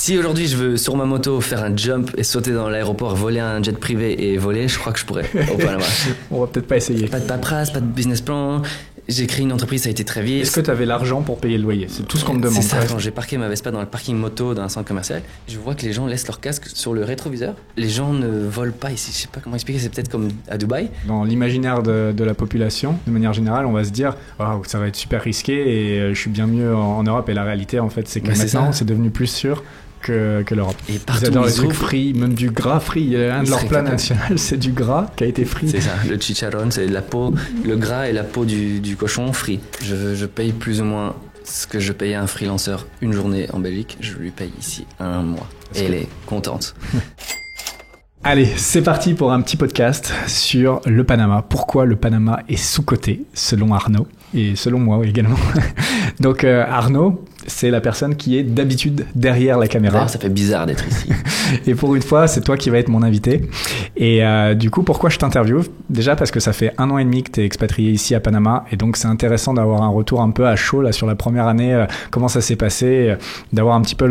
Si aujourd'hui je veux sur ma moto faire un jump et sauter dans l'aéroport, voler un jet privé et voler, je crois que je pourrais au Panama. On va peut-être pas essayer. Pas de paperasse, pas de business plan. J'ai créé une entreprise, ça a été très vite. Est-ce que tu avais l'argent pour payer le loyer? C'est tout ce qu'on me demande. C'est ça, quand j'ai parqué ma Vespa dans le parking moto d'un centre commercial, je vois que les gens laissent leur casque sur le rétroviseur. Les gens ne volent pas ici, je sais pas comment expliquer, c'est peut-être comme à Dubaï. Dans l'imaginaire de la population, de manière générale, on va se dire oh, ça va être super risqué et je suis bien mieux en Europe. Et la réalité, en fait, c'est que maintenant, c'est devenu plus sûr que l'Europe. Et partout, ils adorent les trucs frits, même du gras frit. Un de leurs plats nationaux, c'est du gras qui a été frit. C'est ça, le chicharron, c'est la peau, le gras et la peau du cochon frit. Je paye plus ou moins ce que je payais à un freelancer une journée en Belgique, je lui paye ici un mois. Et elle est contente. Allez, c'est parti pour un petit podcast sur le Panama. Pourquoi le Panama est sous-coté, selon Arnaud, et selon moi également. Donc Arnaud, c'est la personne qui est d'habitude derrière la caméra. D'ailleurs, ça fait bizarre d'être ici. Et pour une fois, c'est toi qui vas être mon invité. Et du coup, pourquoi je t'interviewe? Déjà parce que ça fait 1 an et demi que tu es expatrié ici à Panama. Et donc, c'est intéressant d'avoir un retour un peu à chaud là, sur la première année, comment ça s'est passé, d'avoir un petit peu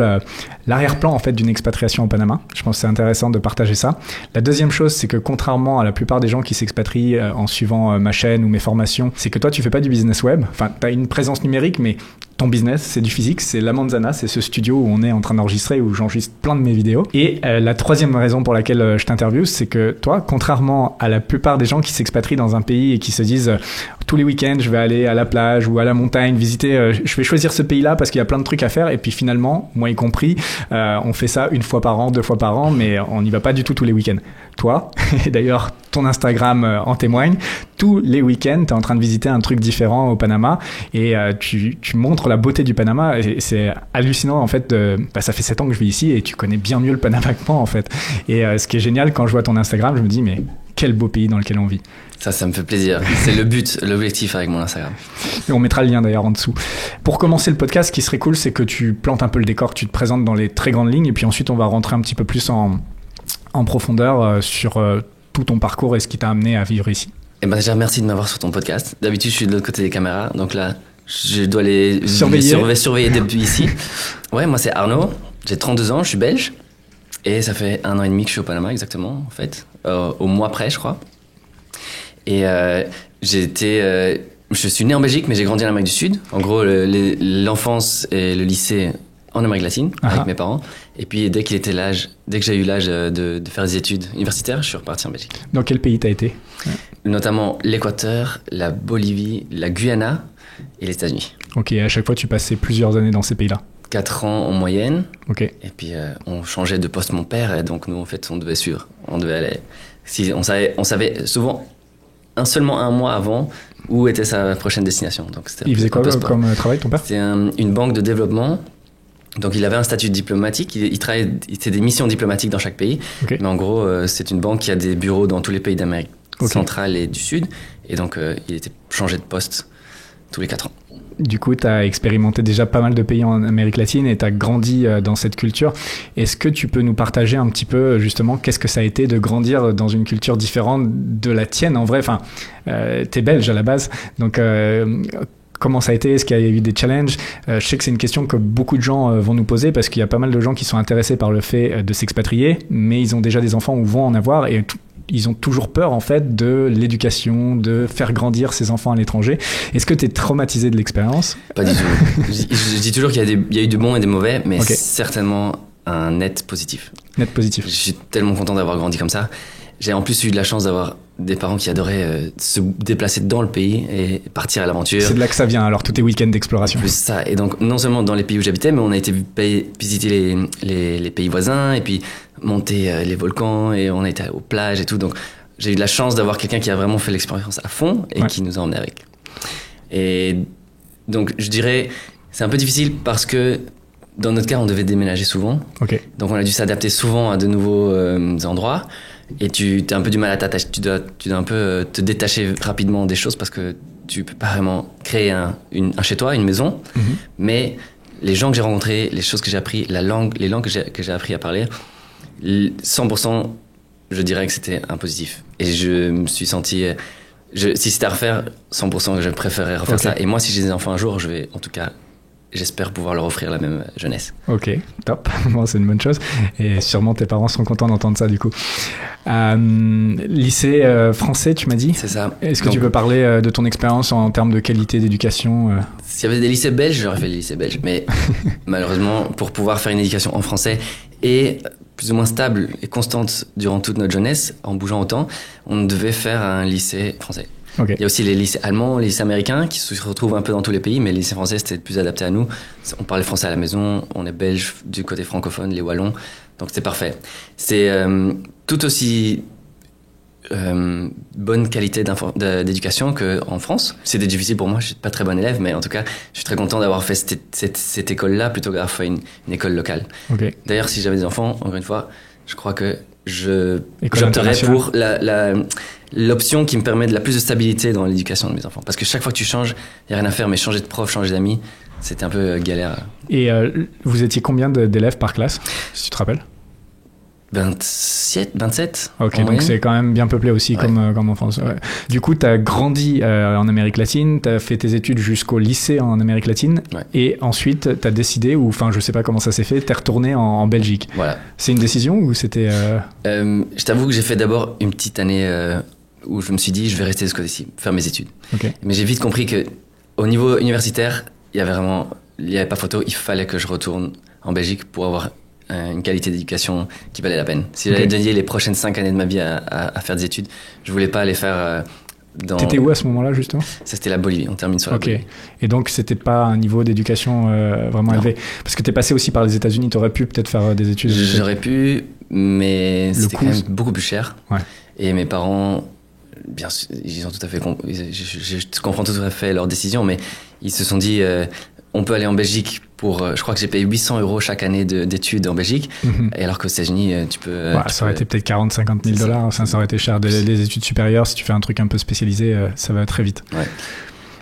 l'arrière-plan en fait, d'une expatriation au Panama. Je pense que c'est intéressant de partager ça. La deuxième chose, c'est que contrairement à la plupart des gens qui s'expatrient en suivant ma chaîne ou mes formations, c'est que toi, tu fais pas du business web. Enfin, tu as une présence numérique, mais ton business, c'est du physique, c'est La Manzana, c'est ce studio où on est en train d'enregistrer, où j'enregistre plein de mes vidéos. Et la troisième raison pour laquelle je t'interviewe, c'est que toi, contrairement à la plupart des gens qui s'expatrient dans un pays et qui se disent tous les week-ends, je vais aller à la plage ou à la montagne, visiter, je vais choisir ce pays-là parce qu'il y a plein de trucs à faire. Et puis finalement, moi y compris, on fait ça 1 fois par an, 2 fois par an, mais on n'y va pas du tout tous les week-ends. Toi, et d'ailleurs ton Instagram en témoigne, tous les week-ends, tu es en train de visiter un truc différent au Panama et tu montres la beauté du Panama et c'est hallucinant en fait. Ça fait 7 ans que je vis ici et tu connais bien mieux le Panama que moi en fait. Et ce qui est génial quand je vois ton Instagram, je me dis mais quel beau pays dans lequel on vit. Ça me fait plaisir. C'est le but, l'objectif avec mon Instagram. Et on mettra le lien d'ailleurs en dessous. Pour commencer le podcast, ce qui serait cool, c'est que tu plantes un peu le décor, que tu te présentes dans les très grandes lignes et puis ensuite on va rentrer un petit peu plus en profondeur sur tout ton parcours et ce qui t'a amené à vivre ici. Et déjà, merci de m'avoir sur ton podcast. D'habitude, je suis de l'autre côté des caméras, donc là, je dois les surveiller depuis ici. Ouais, moi, c'est Arnaud, j'ai 32 ans, je suis belge, et ça fait 1 an et demi que je suis au Panama, exactement, en fait, au mois près, je crois. Et je suis né en Belgique, mais j'ai grandi en Amérique du Sud. En gros, l'enfance et le lycée en Amérique latine, avec mes parents. Et puis, dès que j'ai eu l'âge de faire des études universitaires, je suis reparti en Belgique. Dans quel pays t'as été? Notamment l'Équateur, la Bolivie, la Guyana et les États-Unis. Ok, à chaque fois, tu passais plusieurs années dans ces pays-là? 4 ans en moyenne. Ok. Et puis, on changeait de poste mon père, et donc nous, en fait, on devait suivre. On devait aller... on savait souvent seulement 1 mois avant où était sa prochaine destination. Donc, il faisait quoi comme travail, ton père? C'était une banque de développement. Donc, il avait un statut diplomatique. Il travaillait, c'était des missions diplomatiques dans chaque pays. Okay. Mais en gros, c'est une banque qui a des bureaux dans tous les pays d'Amérique centrale et du Sud. Et donc, il était changé de poste tous les 4 ans. Du coup, tu as expérimenté déjà pas mal de pays en Amérique latine et tu as grandi dans cette culture. Est-ce que tu peux nous partager un petit peu, justement, qu'est-ce que ça a été de grandir dans une culture différente de la tienne, en vrai? Enfin, tu es belge à la base, donc... Comment ça a été? Est-ce qu'il y a eu des challenges? Je sais que c'est une question que beaucoup de gens vont nous poser parce qu'il y a pas mal de gens qui sont intéressés par le fait de s'expatrier, mais ils ont déjà des enfants ou vont en avoir et ils ont toujours peur en fait de l'éducation, de faire grandir ses enfants à l'étranger. Est-ce que tu es traumatisé de l'expérience? Pas du tout. je dis toujours qu'il y a eu du bon et des mauvais, mais certainement un net positif. Net positif. Je suis tellement content d'avoir grandi comme ça. J'ai en plus eu de la chance d'avoir des parents qui adoraient se déplacer dans le pays et partir à l'aventure. C'est de là que ça vient, alors tous tes week-ends d'exploration. Plus ça, et donc non seulement dans les pays où j'habitais, mais on a été visiter les pays voisins et puis monter les volcans et on a été aux plages et tout. Donc j'ai eu de la chance d'avoir quelqu'un qui a vraiment fait l'expérience à fond et qui nous a emmenés avec. Et donc je dirais, c'est un peu difficile parce que dans notre cas, on devait déménager souvent. Donc on a dû s'adapter souvent à de nouveaux endroits. Et tu as un peu du mal à t'attacher, tu dois un peu te détacher rapidement des choses parce que tu peux pas vraiment créer un chez toi, une maison. Mais les gens que j'ai rencontrés, les choses que j'ai appris, les langues que j'ai appris à parler, 100%, je dirais que c'était un positif. Et je me suis senti, si c'était à refaire, 100%, je préférerais refaire ça. Et moi, si j'ai des enfants un jour, je vais en tout cas j'espère pouvoir leur offrir la même jeunesse. Ok, top. Bon, c'est une bonne chose. Et sûrement tes parents seront contents d'entendre ça du coup. Lycée français, tu m'as dit? C'est ça. Est-ce que tu peux parler de ton expérience en termes de qualité d'éducation? S'il y avait des lycées belges, j'aurais fait les lycées belges. Mais malheureusement, pour pouvoir faire une éducation en français et plus ou moins stable et constante durant toute notre jeunesse, en bougeant autant, on devait faire un lycée français. Okay. Il y a aussi les lycées allemands, les lycées américains qui se retrouvent un peu dans tous les pays, mais les lycées français c'était plus adapté à nous. On parlait français à la maison, on est belge du côté francophone, les wallons, donc c'est parfait. C'est tout aussi bonne qualité d'éducation qu'en France. C'était difficile pour moi, je suis pas très bon élève, mais en tout cas, je suis très content d'avoir fait cette école-là plutôt qu'avoir fait une école locale. Okay. D'ailleurs, si j'avais des enfants, encore une fois, je crois que j'opterais pour l'option qui me permet de la plus de stabilité dans l'éducation de mes enfants. Parce que chaque fois que tu changes, il n'y a rien à faire, mais changer de prof, changer d'amis, c'était un peu galère. Et vous étiez combien d'élèves par classe, si tu te rappelles? 27. Ok, donc c'est quand même bien peuplé aussi, comme en France. Ouais. Du coup, tu as grandi en Amérique latine, tu as fait tes études jusqu'au lycée en Amérique latine, et ensuite tu as décidé, ou enfin je sais pas comment ça s'est fait, tu es retourné en Belgique. Voilà. C'est une décision ou c'était... Je t'avoue que j'ai fait d'abord une petite année où je me suis dit je vais rester de ce côté-ci, faire mes études. Okay. Mais j'ai vite compris que au niveau universitaire, il y avait pas photo, il fallait que je retourne en Belgique pour avoir une qualité d'éducation qui valait la peine. Si j'allais dédier les prochaines 5 années de ma vie à faire des études, je voulais pas les faire dans... T'étais où à ce moment-là, justement? Ça, c'était la Bolivie, on termine sur la Bolivie. Et donc, c'était pas un niveau d'éducation vraiment élevé? Parce que t'es passé aussi par les États-Unis, t'aurais pu peut-être faire des études? J'aurais pu, mais c'était quand même beaucoup plus cher. Ouais. Et mes parents, bien sûr, ils ont tout à fait... Je comprends tout à fait leur décision, mais ils se sont dit... on peut aller en Belgique je crois que j'ai payé 800 € chaque année d'études en Belgique, et alors qu'aux États-Unis, tu peux... ça aurait été peut-être 40-50 000 $, ça aurait été cher. Les études supérieures, si tu fais un truc un peu spécialisé, ça va très vite. Ouais.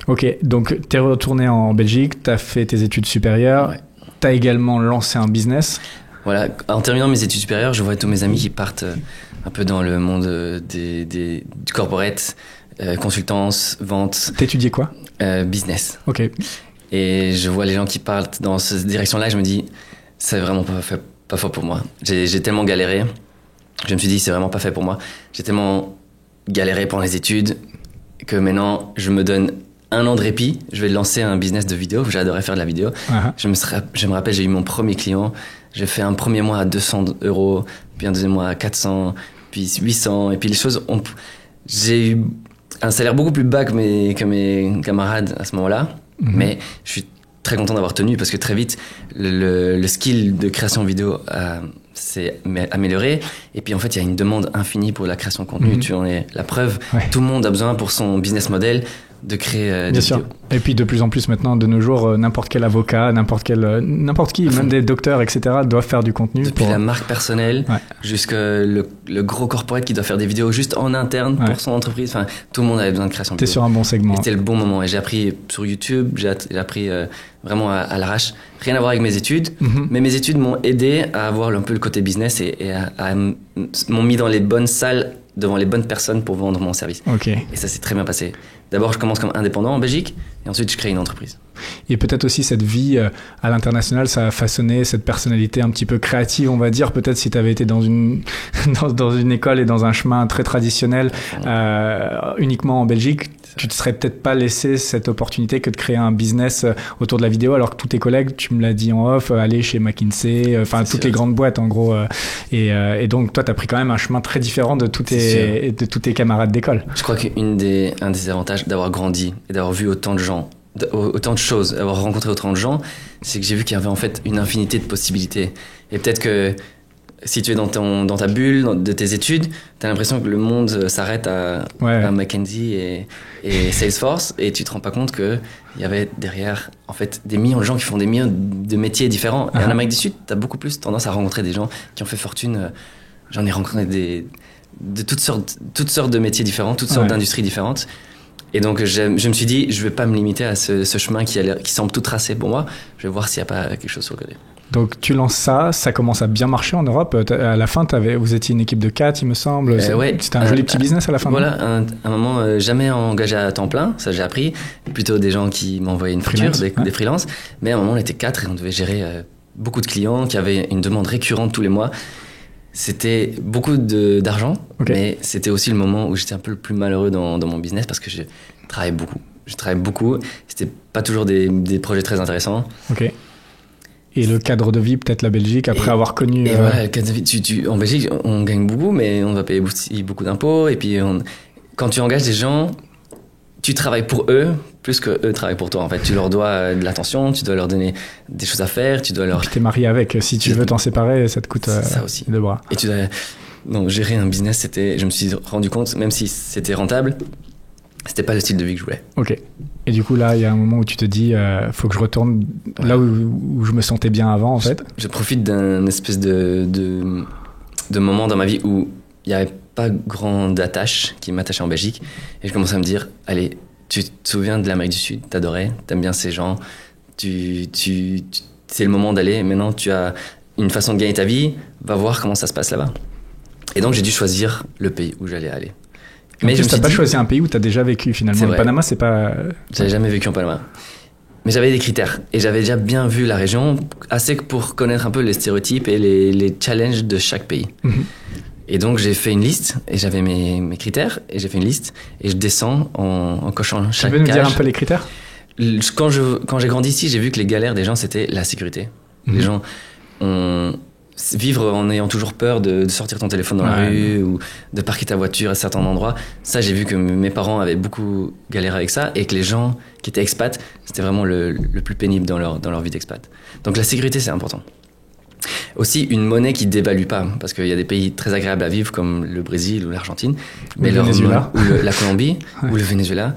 Ok, donc t'es retourné en Belgique, t'as fait tes études supérieures, t'as également lancé un business. Voilà, en terminant mes études supérieures, je vois tous mes amis qui partent un peu dans le monde du corporate, consultance, vente. T'étudiais quoi? Business. Ok. Et je vois les gens qui partent dans cette direction-là, et je me dis, c'est vraiment pas fait pour moi. J'ai tellement galéré, je me suis dit, c'est vraiment pas fait pour moi. J'ai tellement galéré pendant les études que maintenant, je me donne 1 an de répit. Je vais lancer un business de vidéo. J'adorais faire de la vidéo. Je me rappelle, j'ai eu mon premier client. J'ai fait un premier mois à 200 €, puis un deuxième mois à 400, puis 800. Et puis les choses j'ai eu un salaire beaucoup plus bas que mes camarades à ce moment-là. Mais je suis très content d'avoir tenu parce que très vite, le skill de création vidéo s'est amélioré. Et puis en fait, il y a une demande infinie pour la création de contenu. Tu en es la preuve. Ouais. Tout le monde a besoin pour son business model de créer des vidéos. Et puis de plus en plus maintenant, de nos jours, n'importe quel avocat, n'importe qui, même des docteurs, etc., doivent faire du contenu. Depuis la marque personnelle jusqu'à le gros corporate qui doit faire des vidéos juste en interne pour son entreprise. Enfin, tout le monde avait besoin de création de vidéo. T'es sur un bon segment. C'était le bon moment. Et j'ai appris sur YouTube, j'ai appris vraiment à l'arrache. Rien à voir avec mes études, mais mes études m'ont aidé à avoir un peu le côté business et m'ont mis dans les bonnes salles devant les bonnes personnes pour vendre mon service. Okay. Et ça s'est très bien passé. D'abord, je commence comme indépendant en Belgique, et ensuite, je crée une entreprise. Et peut-être aussi cette vie à l'international, ça a façonné cette personnalité un petit peu créative, on va dire. Peut-être si tu avais été dans une école et dans un chemin très traditionnel, uniquement en Belgique, tu te serais peut-être pas laissé cette opportunité que de créer un business autour de la vidéo, alors que tous tes collègues, tu me l'as dit en off, aller chez McKinsey, toutes les grandes boîtes en gros. Et donc toi, tu as pris quand même un chemin très différent de tous tes camarades d'école. Je crois qu'un des avantages d'avoir grandi et d'avoir vu autant de gens, autant de choses, d'avoir rencontré autant de gens, c'est que j'ai vu qu'il y avait en fait une infinité de possibilités. Et peut-être que si tu es dans ta bulle de tes études, tu as l'impression que le monde s'arrête à McKinsey et Salesforce, et tu te rends pas compte qu'il y avait derrière en fait des millions de gens qui font des millions de métiers différents. Et en Amérique du Sud, tu as beaucoup plus tendance à rencontrer des gens qui ont fait fortune. J'en ai rencontré de toutes sortes de métiers différents, toutes sortes d'industries différentes. Et donc je me suis dit, je vais pas me limiter à ce chemin qui semble tout tracé pour moi. Je vais voir s'il y a pas quelque chose sur le côté. Donc tu lances ça, ça commence à bien marcher en Europe. À la fin, vous étiez une équipe de 4, il me semble. Ouais, c'était un joli petit business à la fin. Voilà, un moment jamais engagé à temps plein, ça j'ai appris. Plutôt des gens qui m'envoyaient une facture, des freelances. Mais à un moment, on était 4 et on devait gérer beaucoup de clients qui avaient une demande récurrente tous les mois. C'était beaucoup d'argent, mais c'était aussi le moment où j'étais un peu le plus malheureux dans mon business parce que je travaillais beaucoup. C'était pas toujours des projets très intéressants. Ok. Et le cadre de vie, peut-être la Belgique, après avoir connu... Et voilà, le cadre de vie, en Belgique, on gagne beaucoup, mais on va payer beaucoup d'impôts. Et puis, quand tu engages des gens, tu travailles pour eux plus que eux travaillent pour toi. En fait, tu leur dois de l'attention, tu dois leur donner des choses à faire, tu dois leur... Et puis t'es marié avec. Si tu veux t'en séparer, ça te coûte ça aussi. 2 bras. Et tu dois... Donc, gérer un business, je me suis rendu compte, même si c'était rentable, c'était pas le style de vie que je voulais. Ok. Et du coup, là, il y a un moment où tu te dis, faut que je retourne là où je me sentais bien avant, en fait. Je profite d'un espèce de moment dans ma vie où il n'y avait pas grande attache qui m'attachait en Belgique. Et je commençais à me dire, allez, tu te souviens de l'Amérique du Sud, t'adorais, t'aimes bien ces gens, c'est le moment d'aller. Maintenant, tu as une façon de gagner ta vie, va voir comment ça se passe là-bas. Et donc, j'ai dû choisir le pays où j'allais aller. Mais tu n'as pas choisi un pays où tu as déjà vécu finalement. Le Panama, c'est pas... J'avais jamais vécu en Panama. Mais j'avais des critères. Et j'avais déjà bien vu la région, assez pour connaître un peu les stéréotypes et les challenges de chaque pays. Mm-hmm. Et donc j'ai fait une liste, et j'avais mes critères, et j'ai fait une liste, et je descends en cochant chaque cage. Tu veux nous dire un peu les critères ? Quand j'ai grandi ici, j'ai vu que les galères des gens, c'était la sécurité. Mm-hmm. Les gens vivre en ayant toujours peur de sortir ton téléphone dans la rue ou de parquer ta voiture à certains endroits. Ça, j'ai vu que mes parents avaient beaucoup galéré avec ça et que les gens qui étaient expats, c'était vraiment le plus pénible dans leur vie d'expat. Donc la sécurité, c'est important. Aussi, une monnaie qui dévalue pas, parce qu'il y a des pays très agréables à vivre comme le Brésil ou l'Argentine, mais le Venezuela. Ou la Colombie ou le Venezuela.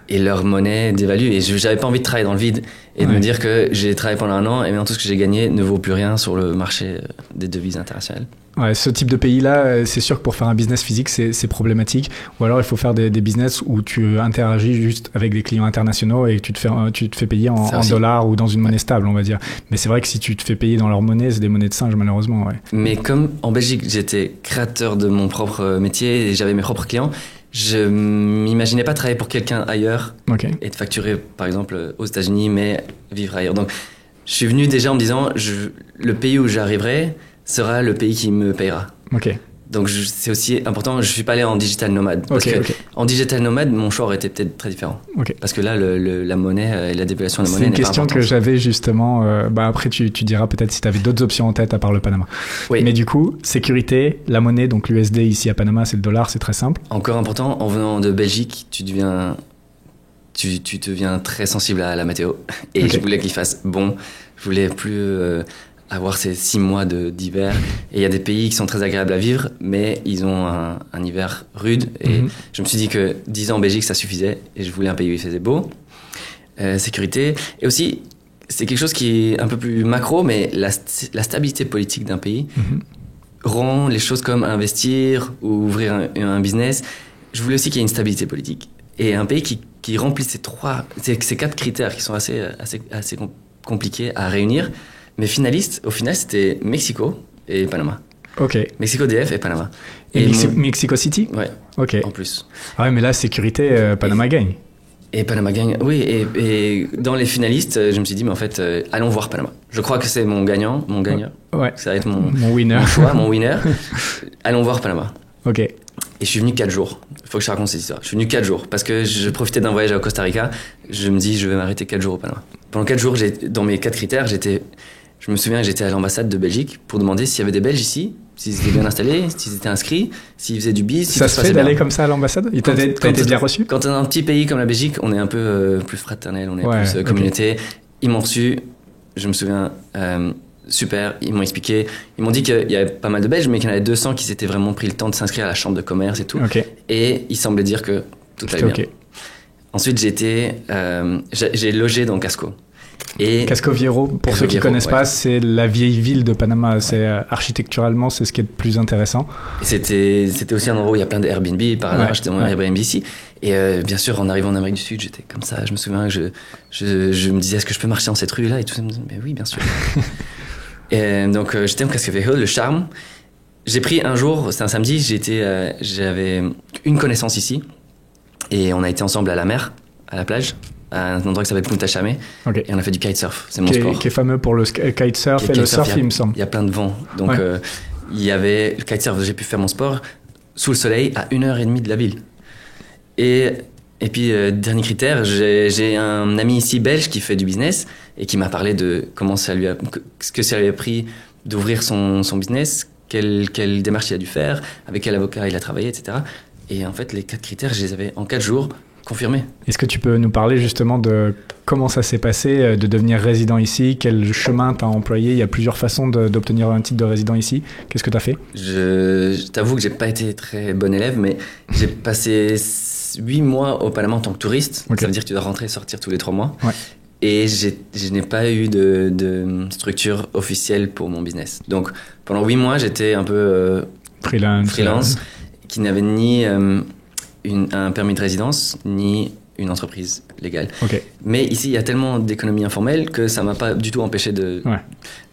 Et leur monnaie dévalue. Et j'avais pas envie de travailler dans le vide et de me dire que j'ai travaillé pendant 1 an et maintenant tout ce que j'ai gagné ne vaut plus rien sur le marché des devises internationales. Ouais, ce type de pays-là, c'est sûr que pour faire un business physique, c'est problématique. Ou alors il faut faire des business où tu interagis juste avec des clients internationaux et tu te fais payer en dollars ou dans une monnaie stable, on va dire. Mais c'est vrai que si tu te fais payer dans leur monnaie, c'est des monnaies de singe, malheureusement. Ouais. Mais comme en Belgique, j'étais créateur de mon propre métier et j'avais mes propres clients, je m'imaginais pas travailler pour quelqu'un ailleurs et de facturer, par exemple, aux États-Unis, mais vivre ailleurs. Donc, je suis venu déjà en me disant, le pays où j'arriverai sera le pays qui me payera. Donc, c'est aussi important. Je suis pas allé en digital nomade. Parce que en digital nomade, mon choix aurait été peut-être très différent. Parce que là, la monnaie et la dévaluation de la monnaie n'est pas importante. C'est une question que j'avais justement. Après, tu diras peut-être si tu avais d'autres options en tête à part le Panama. Oui. Mais du coup, sécurité, la monnaie, donc l'USD ici à Panama, c'est le dollar, c'est très simple. Encore important, en venant de Belgique, tu deviens très sensible à la météo. Et je voulais qu'il fasse bon. Je voulais plus... avoir ces 6 mois d'hiver. Et il y a des pays qui sont très agréables à vivre, mais ils ont un hiver rude. Et je me suis dit que 10 ans en Belgique, ça suffisait. Et je voulais un pays où il faisait beau. Sécurité. Et aussi, c'est quelque chose qui est un peu plus macro, mais la stabilité politique d'un pays rend les choses comme investir ou ouvrir un business. Je voulais aussi qu'il y ait une stabilité politique. Et un pays qui remplit ces 4 critères qui sont assez compliqués à réunir. Mes finalistes, au final, c'était Mexico et Panama. Mexico DF et Panama. Et Mexico City ? Ouais. En plus. Ah ouais, mais là, sécurité, Panama gagne. Et Panama gagne, oui. Et dans les finalistes, je me suis dit, mais en fait, allons voir Panama. Je crois que c'est mon gagnant. Ouais. Ça va être mon winner. Mon choix, mon winner. Allons voir Panama. Et je suis venu 4 jours. Il faut que je raconte cette histoire. Je suis venu 4 jours parce que je profitais d'un voyage au Costa Rica. Je me dis, je vais m'arrêter 4 jours au Panama. Pendant 4 jours, dans mes 4 critères, je me souviens que j'étais à l'ambassade de Belgique pour demander s'il y avait des Belges ici, s'ils étaient bien installés, s'ils étaient inscrits, s'ils faisaient du biz. Ça se fait d'aller comme ça à l'ambassade ? T'as été bien reçu ? Quand on est un petit pays comme la Belgique, on est un peu plus fraternel, on est plus communauté. Ils m'ont reçu, je me souviens, super, ils m'ont expliqué. Ils m'ont dit qu'il y avait pas mal de Belges, mais qu'il y en avait 200 qui s'étaient vraiment pris le temps de s'inscrire à la chambre de commerce et tout. Et ils semblaient dire que tout allait bien. Ensuite, j'ai logé dans Casco. Casco Viejo, pour ceux qui ne connaissent pas, c'est la vieille ville de Panama. C'est architecturalement, c'est ce qui est le plus intéressant. C'était aussi un endroit où il y a plein d'Airbnb. Par hasard, j'étais dans un Airbnb ici. Et bien sûr, en arrivant en Amérique du Sud, j'étais comme ça. Je me souviens que je me disais, est-ce que je peux marcher dans cette rue-là ? Et tout ça me disait, mais oui, bien sûr. Et donc, j'étais au Cascafé Hill, le charme. J'ai pris un jour, c'était un samedi, j'avais une connaissance ici. Et on a été ensemble à la mer, à la plage, à un endroit qui s'appelle Punta Chamé. Okay. Et on a fait du kitesurf, c'est mon sport. Qui est fameux pour le kitesurf et le surf, il me semble. Il y a plein de vent. Donc, il y avait le kitesurf, j'ai pu faire mon sport sous le soleil à 1h30 de la ville. Et puis, dernier critère, j'ai un ami ici belge qui fait du business et qui m'a parlé de ce que ça lui a pris d'ouvrir son business, quelle démarche il a dû faire, avec quel avocat il a travaillé, etc. Et en fait, les 4 critères, je les avais en 4 jours confirmés. Est-ce que tu peux nous parler justement de comment ça s'est passé de devenir résident ici? Quel chemin tu as employé? Il y a plusieurs façons d'obtenir un titre de résident ici. Qu'est-ce que tu as fait? Je t'avoue que j'ai pas été très bon élève, mais j'ai passé 8 mois au Panama en tant que touriste. Okay. Ça veut dire que tu dois rentrer et sortir tous les 3 mois. Ouais. Et je n'ai pas eu de structure officielle pour mon business. Donc, pendant 8 mois, j'étais un peu freelance qui n'avait ni un permis de résidence, ni une entreprise légale. Okay. Mais ici, il y a tellement d'économie informelle que ça ne m'a pas du tout empêché de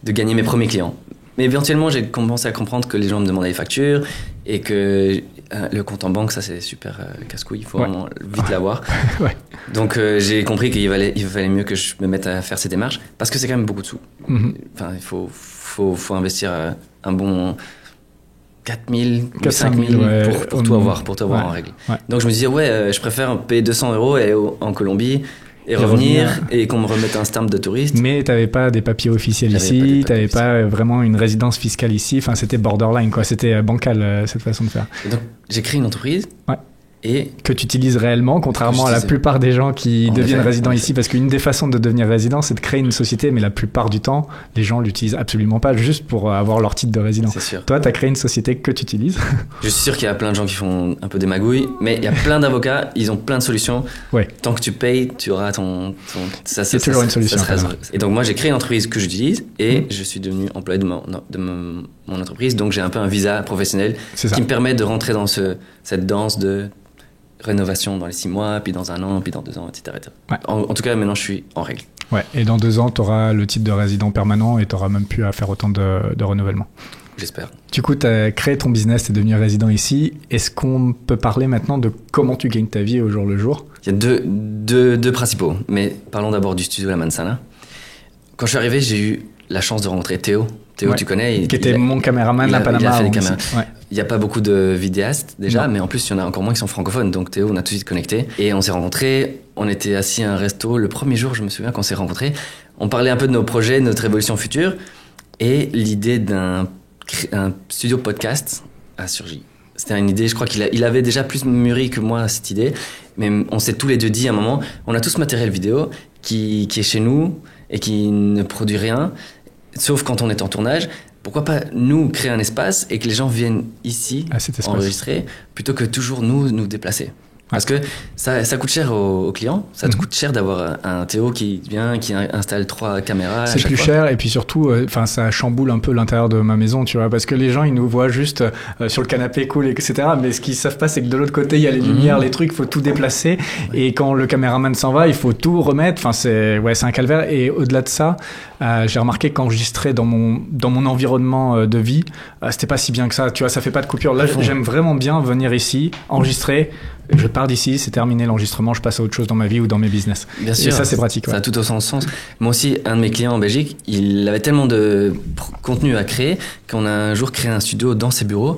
gagner mes premiers clients. Mais éventuellement, j'ai commencé à comprendre que les gens me demandaient les factures et que le compte en banque, ça c'est super casse-couille, il faut vraiment vite l'avoir. Ouais. Donc j'ai compris qu'il fallait mieux que je me mette à faire ces démarches parce que c'est quand même beaucoup de sous. Mm-hmm. Enfin, il faut investir un bon 4 000 ou 5 000 pour tout avoir en règle. Ouais. Donc je me disais, je préfère payer 200 € en Colombie et revenir et qu'on me remette un stamp de touriste. Mais tu n'avais pas des papiers officiels ici, tu n'avais pas vraiment une résidence fiscale ici. Enfin, c'était borderline, quoi. C'était bancal, cette façon de faire. Et donc, j'ai créé une entreprise. Ouais. Et que tu utilises réellement, contrairement à la plupart des gens qui deviennent résidents ici, parce qu'une des façons de devenir résident, c'est de créer une société, mais la plupart du temps, les gens l'utilisent absolument pas, juste pour avoir leur titre de résident. C'est sûr. Toi, tu as créé une société que tu utilises. Je suis sûr qu'il y a plein de gens qui font un peu des magouilles, mais il y a plein d'avocats, ils ont plein de solutions. Ouais. Tant que tu payes, tu auras c'est toujours une solution. Et donc moi, j'ai créé une entreprise que j'utilise et je suis devenu employé de mon entreprise, donc j'ai un peu un visa professionnel qui me permet de rentrer dans cette danse de rénovation dans les 6 mois, puis dans 1 an, puis dans 2 ans, etc. Ouais. En tout cas, maintenant, je suis en règle. Ouais, et dans 2 ans, tu auras le titre de résident permanent et tu auras même plus à faire autant de renouvellement. J'espère. Du coup, tu as créé ton business, tu es devenu résident ici. Est-ce qu'on peut parler maintenant de comment tu gagnes ta vie au jour le jour? Il y a deux principaux, mais parlons d'abord du studio La Manzana. Quand je suis arrivé, j'ai eu la chance de rencontrer Théo. Théo, tu connais. Qui était mon caméraman à Panama. Il a fait des caméras. Ouais. Il n'y a pas beaucoup de vidéastes déjà, mais en plus, il y en a encore moins qui sont francophones. Donc Théo, on a tout de suite connecté. Et on s'est rencontrés. On était assis à un resto. Le premier jour, je me souviens qu'on s'est rencontrés. On parlait un peu de nos projets, de notre évolution future. Et l'idée d'un studio podcast a surgi. C'était une idée, je crois qu'il avait déjà plus mûri que moi cette idée. Mais on s'est tous les deux dit à un moment, on a tout ce matériel vidéo qui est chez nous et qui ne produit rien. Sauf quand on est en tournage, pourquoi pas nous créer un espace et que les gens viennent ici enregistrer plutôt que toujours nous déplacer. Parce que ça coûte cher aux clients, ça te coûte cher d'avoir un Théo qui vient, qui installe 3 caméras. C'est plus cher et puis surtout, ça chamboule un peu l'intérieur de ma maison, tu vois, parce que les gens ils nous voient juste sur le canapé cool, etc. Mais ce qu'ils savent pas, c'est que de l'autre côté il y a les lumières, les trucs, faut tout déplacer. Et quand le caméraman s'en va, il faut tout remettre. Enfin, c'est un calvaire. Et au-delà de ça, j'ai remarqué qu'enregistrer dans mon environnement de vie, c'était pas si bien que ça. Tu vois, ça fait pas de coupure. Là, j'aime vraiment bien venir ici, enregistrer. Je pars d'ici, c'est terminé l'enregistrement, je passe à autre chose dans ma vie ou dans mes business. Bien sûr, et ça c'est pratique. Ça a tout au sens. Moi aussi, un de mes clients en Belgique, il avait tellement de contenu à créer qu'on a un jour créé un studio dans ses bureaux.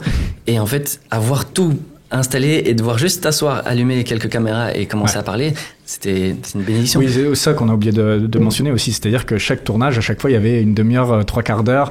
Et en fait, avoir tout installé et devoir juste t'asseoir, allumer quelques caméras et commencer à parler, c'est une bénédiction. Oui, c'est ça qu'on a oublié de mentionner aussi, c'est-à-dire que chaque tournage, à chaque fois, il y avait une demi-heure, 3/4 d'heure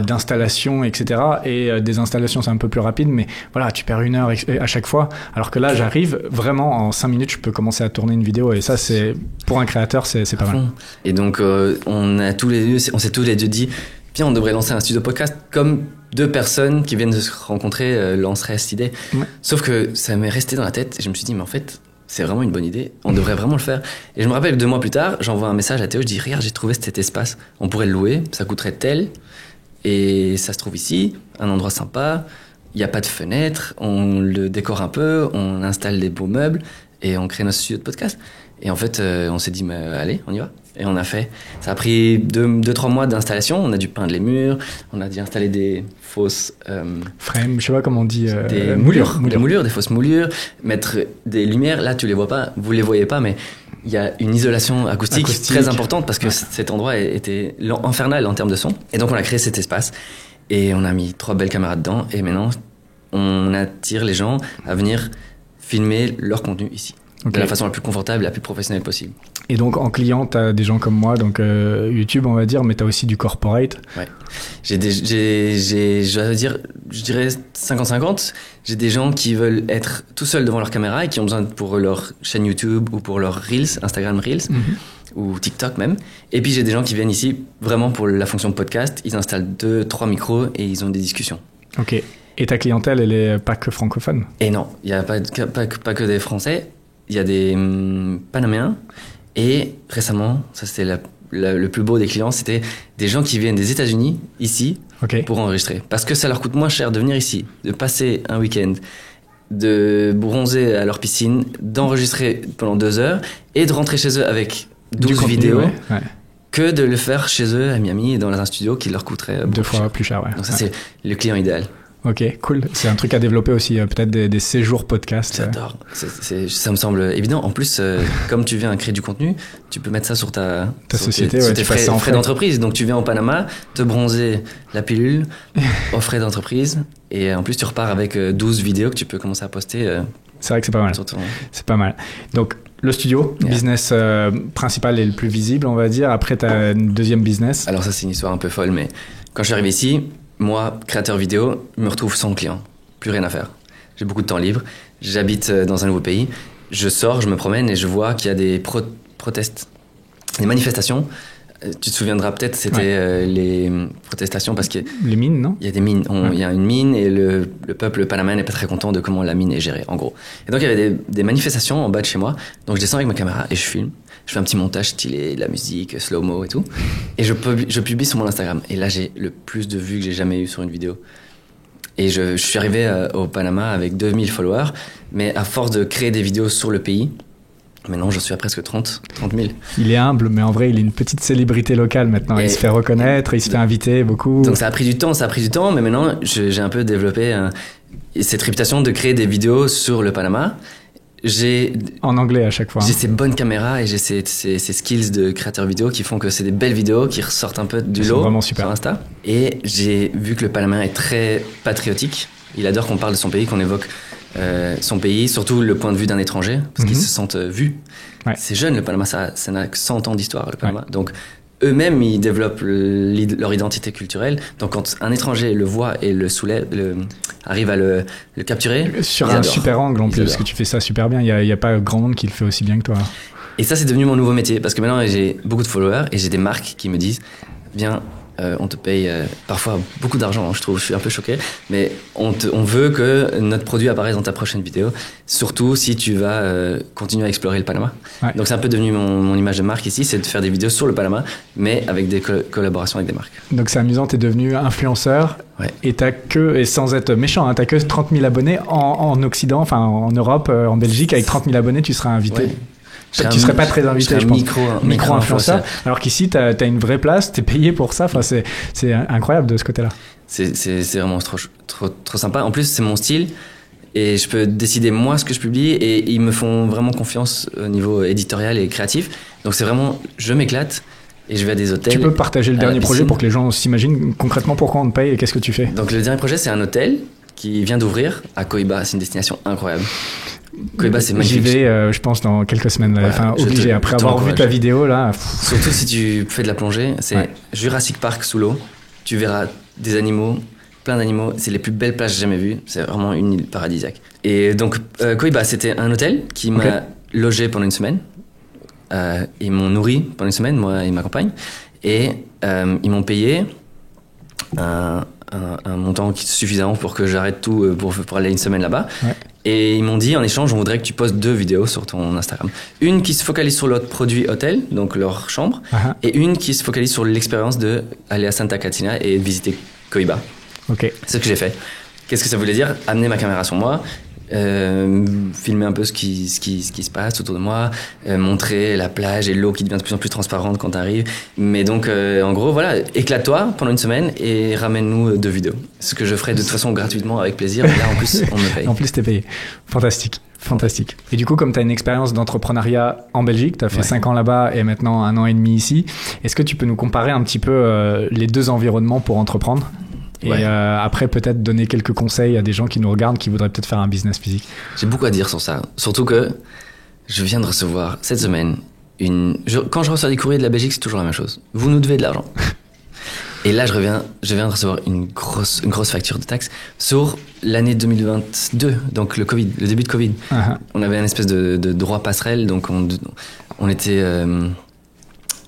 d'installation, etc. Et des installations, c'est un peu plus rapide, mais voilà, tu perds 1 heure à chaque fois. Alors que là, j'arrive vraiment en 5 minutes, je peux commencer à tourner une vidéo et ça, c'est pour un créateur, c'est pas mal. Et donc, on s'est tous les deux dit, viens, on devrait lancer un studio podcast comme 2 personnes qui viennent de se rencontrer lanceraient cette idée. Ouais. Sauf que ça m'est resté dans la tête et je me suis dit, mais en fait, c'est vraiment une bonne idée, on devrait vraiment le faire. Et je me rappelle que 2 mois plus tard, j'envoie un message à Théo, je dis, regarde, j'ai trouvé cet espace, on pourrait le louer, ça coûterait tel, et ça se trouve ici, un endroit sympa, il n'y a pas de fenêtre, on le décore un peu, on installe des beaux meubles, et on crée notre studio de podcast. Et en fait, on s'est dit, mais allez, on y va. Et on a fait. Ça a pris 2-3 mois d'installation. On a dû peindre les murs, on a dû installer des fausses frames, je sais pas comment on dit. Des moulures, des fausses moulures, mettre des lumières. Là, tu les vois pas, vous les voyez pas, mais il y a une isolation acoustique très importante parce que cet endroit était infernal en termes de son. Et donc, on a créé cet espace et on a mis 3 belles caméras dedans. Et maintenant, on attire les gens à venir filmer leur contenu ici. De la façon la plus confortable, la plus professionnelle possible. Et donc, en client, tu as des gens comme moi, donc YouTube, on va dire, mais tu as aussi du corporate. Ouais. Je dirais 50-50. J'ai des gens qui veulent être tout seuls devant leur caméra et qui ont besoin pour leur chaîne YouTube ou pour leurs Reels, Instagram Reels, ou TikTok même. Et puis, j'ai des gens qui viennent ici vraiment pour la fonction podcast. Ils installent 2-3 micros et ils ont des discussions. Ok. Et ta clientèle, elle est pas que francophone? Et non, il n'y a pas que des Français. Il y a des Panaméens. Et récemment, ça c'était le plus beau des clients, c'était des gens qui viennent des États-Unis ici pour enregistrer. Parce que ça leur coûte moins cher de venir ici, de passer un week-end, de bronzer à leur piscine, d'enregistrer pendant 2 heures et de rentrer chez eux avec 12 vidéos que de le faire chez eux à Miami dans un studio qui leur coûterait 2 fois plus cher. Donc ça c'est le client idéal. Ok, cool. C'est un truc à développer aussi, peut-être des séjours podcast. J'adore. Ça me semble évident. En plus, comme tu viens créer du contenu, tu peux mettre ça sur ta société, tes frais d'entreprise. Donc tu viens au Panama, te bronzer la pilule aux frais d'entreprise, et en plus tu repars avec 12 vidéos que tu peux commencer à poster. C'est vrai que c'est pas mal. C'est pas mal. Donc le studio, business principal et le plus visible, on va dire. Après, tu as une deuxième business. Alors ça, c'est une histoire un peu folle, mais quand je suis arrivé ici, moi, créateur vidéo, je me retrouve sans client. Plus rien à faire. J'ai beaucoup de temps libre. J'habite dans un nouveau pays. Je sors, je me promène et je vois qu'il y a des protestes, des manifestations. Tu te souviendras peut-être, c'était les protestations parce que... Les mines, non? Il y a des mines. Il y a une mine et le peuple panaméen n'est pas très content de comment la mine est gérée, en gros. Et donc, il y avait des manifestations en bas de chez moi. Donc, je descends avec ma caméra et je filme. Je fais un petit montage stylé, de la musique, slow-mo et tout. Et je publie sur mon Instagram. Et là, j'ai le plus de vues que j'ai jamais eu sur une vidéo. Et je suis arrivé au Panama avec 2000 followers. Mais à force de créer des vidéos sur le pays, maintenant, je suis à presque 30 000. Il est humble, mais en vrai, il est une petite célébrité locale maintenant. Il se fait reconnaître, il se fait inviter beaucoup. Donc ça a pris du temps, mais maintenant, j'ai un peu développé cette réputation de créer des vidéos sur le Panama. En anglais à chaque fois. J'ai ces bonnes caméras et j'ai ces skills de créateur vidéo qui font que c'est des belles vidéos qui ressortent un peu du lot vraiment super. Sur Insta. Et j'ai vu que le Panama est très patriotique. Il adore qu'on parle de son pays, qu'on évoque son pays, surtout le point de vue d'un étranger, parce qu'ils se sentent vus. Ouais. C'est jeune le Panama, ça n'a que 100 ans d'histoire le Panama. Ouais. Donc eux-mêmes, ils développent leur identité culturelle. Donc quand un étranger le voit et le soulève, arrive à le capturer... Sur un super angle en plus, parce que tu fais ça super bien. Il n'y a pas grand monde qui le fait aussi bien que toi. Et ça, c'est devenu mon nouveau métier, parce que maintenant, j'ai beaucoup de followers et j'ai des marques qui me disent « Viens, on te paye parfois beaucoup d'argent, je trouve, je suis un peu choqué, mais on veut que notre produit apparaisse dans ta prochaine vidéo, surtout si tu vas continuer à explorer le Panama. Ouais. » Donc c'est un peu devenu mon image de marque ici, c'est de faire des vidéos sur le Panama, mais avec des collaborations avec des marques. Donc c'est amusant, tu es devenu influenceur, et et sans être méchant, t'as que 30 000 abonnés en Occident, enfin en Europe, en Belgique, avec 30 000 abonnés, tu serais invité. Ouais. Tu serais pas très invité, je pense. Micro-influenceur. Alors qu'ici, t'as une vraie place, t'es payé pour ça. Enfin, c'est incroyable de ce côté-là. C'est vraiment trop sympa. En plus, c'est mon style. Et je peux décider moi ce que je publie. Et ils me font vraiment confiance au niveau éditorial et créatif. Donc c'est vraiment, je m'éclate. Et je vais à des hôtels. Tu peux partager le dernier projet pour que les gens s'imaginent concrètement pourquoi on te paye et qu'est-ce que tu fais. Donc le dernier projet, c'est un hôtel qui vient d'ouvrir à Coiba. C'est une destination incroyable. Coiba, c'est magnifique. J'y vais, je pense, dans quelques semaines. Voilà, enfin, obligé. Après avoir vu ta vidéo, là. Surtout si tu fais de la plongée, c'est Jurassic Park sous l'eau. Tu verras des animaux, plein d'animaux. C'est les plus belles plages que j'ai jamais vues. C'est vraiment une île paradisiaque. Et donc, Coiba, c'était un hôtel qui m'a logé pendant une semaine. Ils m'ont nourri pendant une semaine, moi et ma compagne. Et ils m'ont payé un montant suffisant pour que j'arrête tout pour aller une semaine là-bas. Ouais. Et ils m'ont dit, en échange, on voudrait que tu postes 2 vidéos sur ton Instagram. Une qui se focalise sur leur produit hôtel, donc leur chambre, et une qui se focalise sur l'expérience d'aller à Santa Catarina et visiter Coiba. Okay. C'est ce que j'ai fait. Qu'est-ce que ça voulait dire? Amener ma caméra sur moi, filmer un peu ce qui se passe autour de moi, montrer la plage et l'eau qui devient de plus en plus transparente quand t'arrives. Mais donc, en gros, voilà, éclate-toi pendant une semaine et ramène-nous 2 vidéos. Ce que je ferai de toute façon gratuitement avec plaisir. Mais là, en plus, on me paye. En plus, t'es payé. Fantastique. Fantastique. Et du coup, comme tu as une expérience d'entrepreneuriat en Belgique, tu as fait 5 ans là-bas et maintenant 1 an et demi ici, est-ce que tu peux nous comparer un petit peu les 2 environnements pour entreprendre ? Et après, peut-être donner quelques conseils à des gens qui nous regardent, qui voudraient peut-être faire un business physique. J'ai beaucoup à dire sur ça. Surtout que je viens de recevoir cette semaine quand je reçois des courriers de la Belgique, c'est toujours la même chose. Vous nous devez de l'argent. Et là, je viens de recevoir une grosse facture de taxes sur l'année 2022, donc le début de Covid. Uh-huh. On avait une espèce de droit passerelle, donc on était...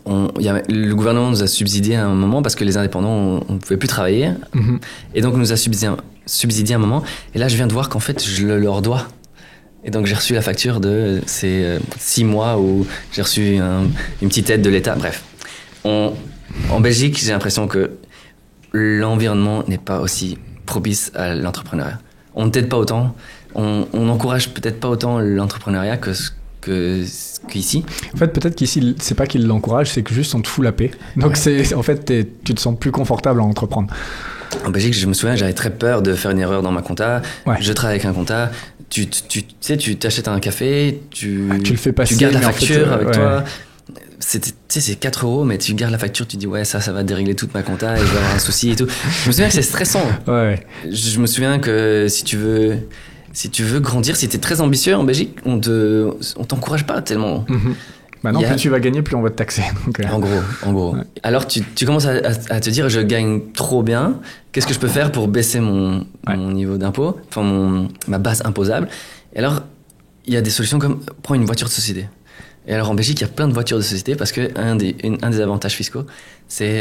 le gouvernement nous a subsidié à un moment parce que les indépendants, on ne pouvait plus travailler. Mm-hmm. Et donc, on nous a subsidié à un moment. Et là, je viens de voir qu'en fait, je le leur dois. Et donc, j'ai reçu la facture de ces 6 mois où j'ai reçu une petite aide de l'État. Bref. En Belgique, j'ai l'impression que l'environnement n'est pas aussi propice à l'entrepreneuriat. On ne t'aide pas autant, on n'encourage peut-être pas autant l'entrepreneuriat qu'ici. En fait, peut-être qu'ici, c'est pas qu'ils l'encouragent, c'est que juste on te fout la paix. Donc, en fait, tu te sens plus confortable à entreprendre. En Belgique, je me souviens, j'avais très peur de faire une erreur dans ma compta. Ouais. Je travaille avec un compta. Tu t'achètes un café, tu le fais passer, tu gardes la facture avec toi. C'est 4 €, mais tu gardes la facture, tu dis ouais, ça va dérégler toute ma compta et je vais avoir un souci et tout. Je me souviens que c'est stressant. Ouais. Je me souviens que si tu veux grandir, si t'es très ambitieux en Belgique, on t'encourage pas tellement. Mm-hmm. Bah non, plus tu vas gagner, plus on va te taxer. Donc, En gros. Ouais. Alors tu commences à te dire, je gagne trop bien, qu'est-ce que je peux faire pour baisser mon niveau d'impôt, enfin ma base imposable. Et alors, il y a des solutions comme prends une voiture de société. Et alors en Belgique, il y a plein de voitures de société parce que un des avantages fiscaux, c'est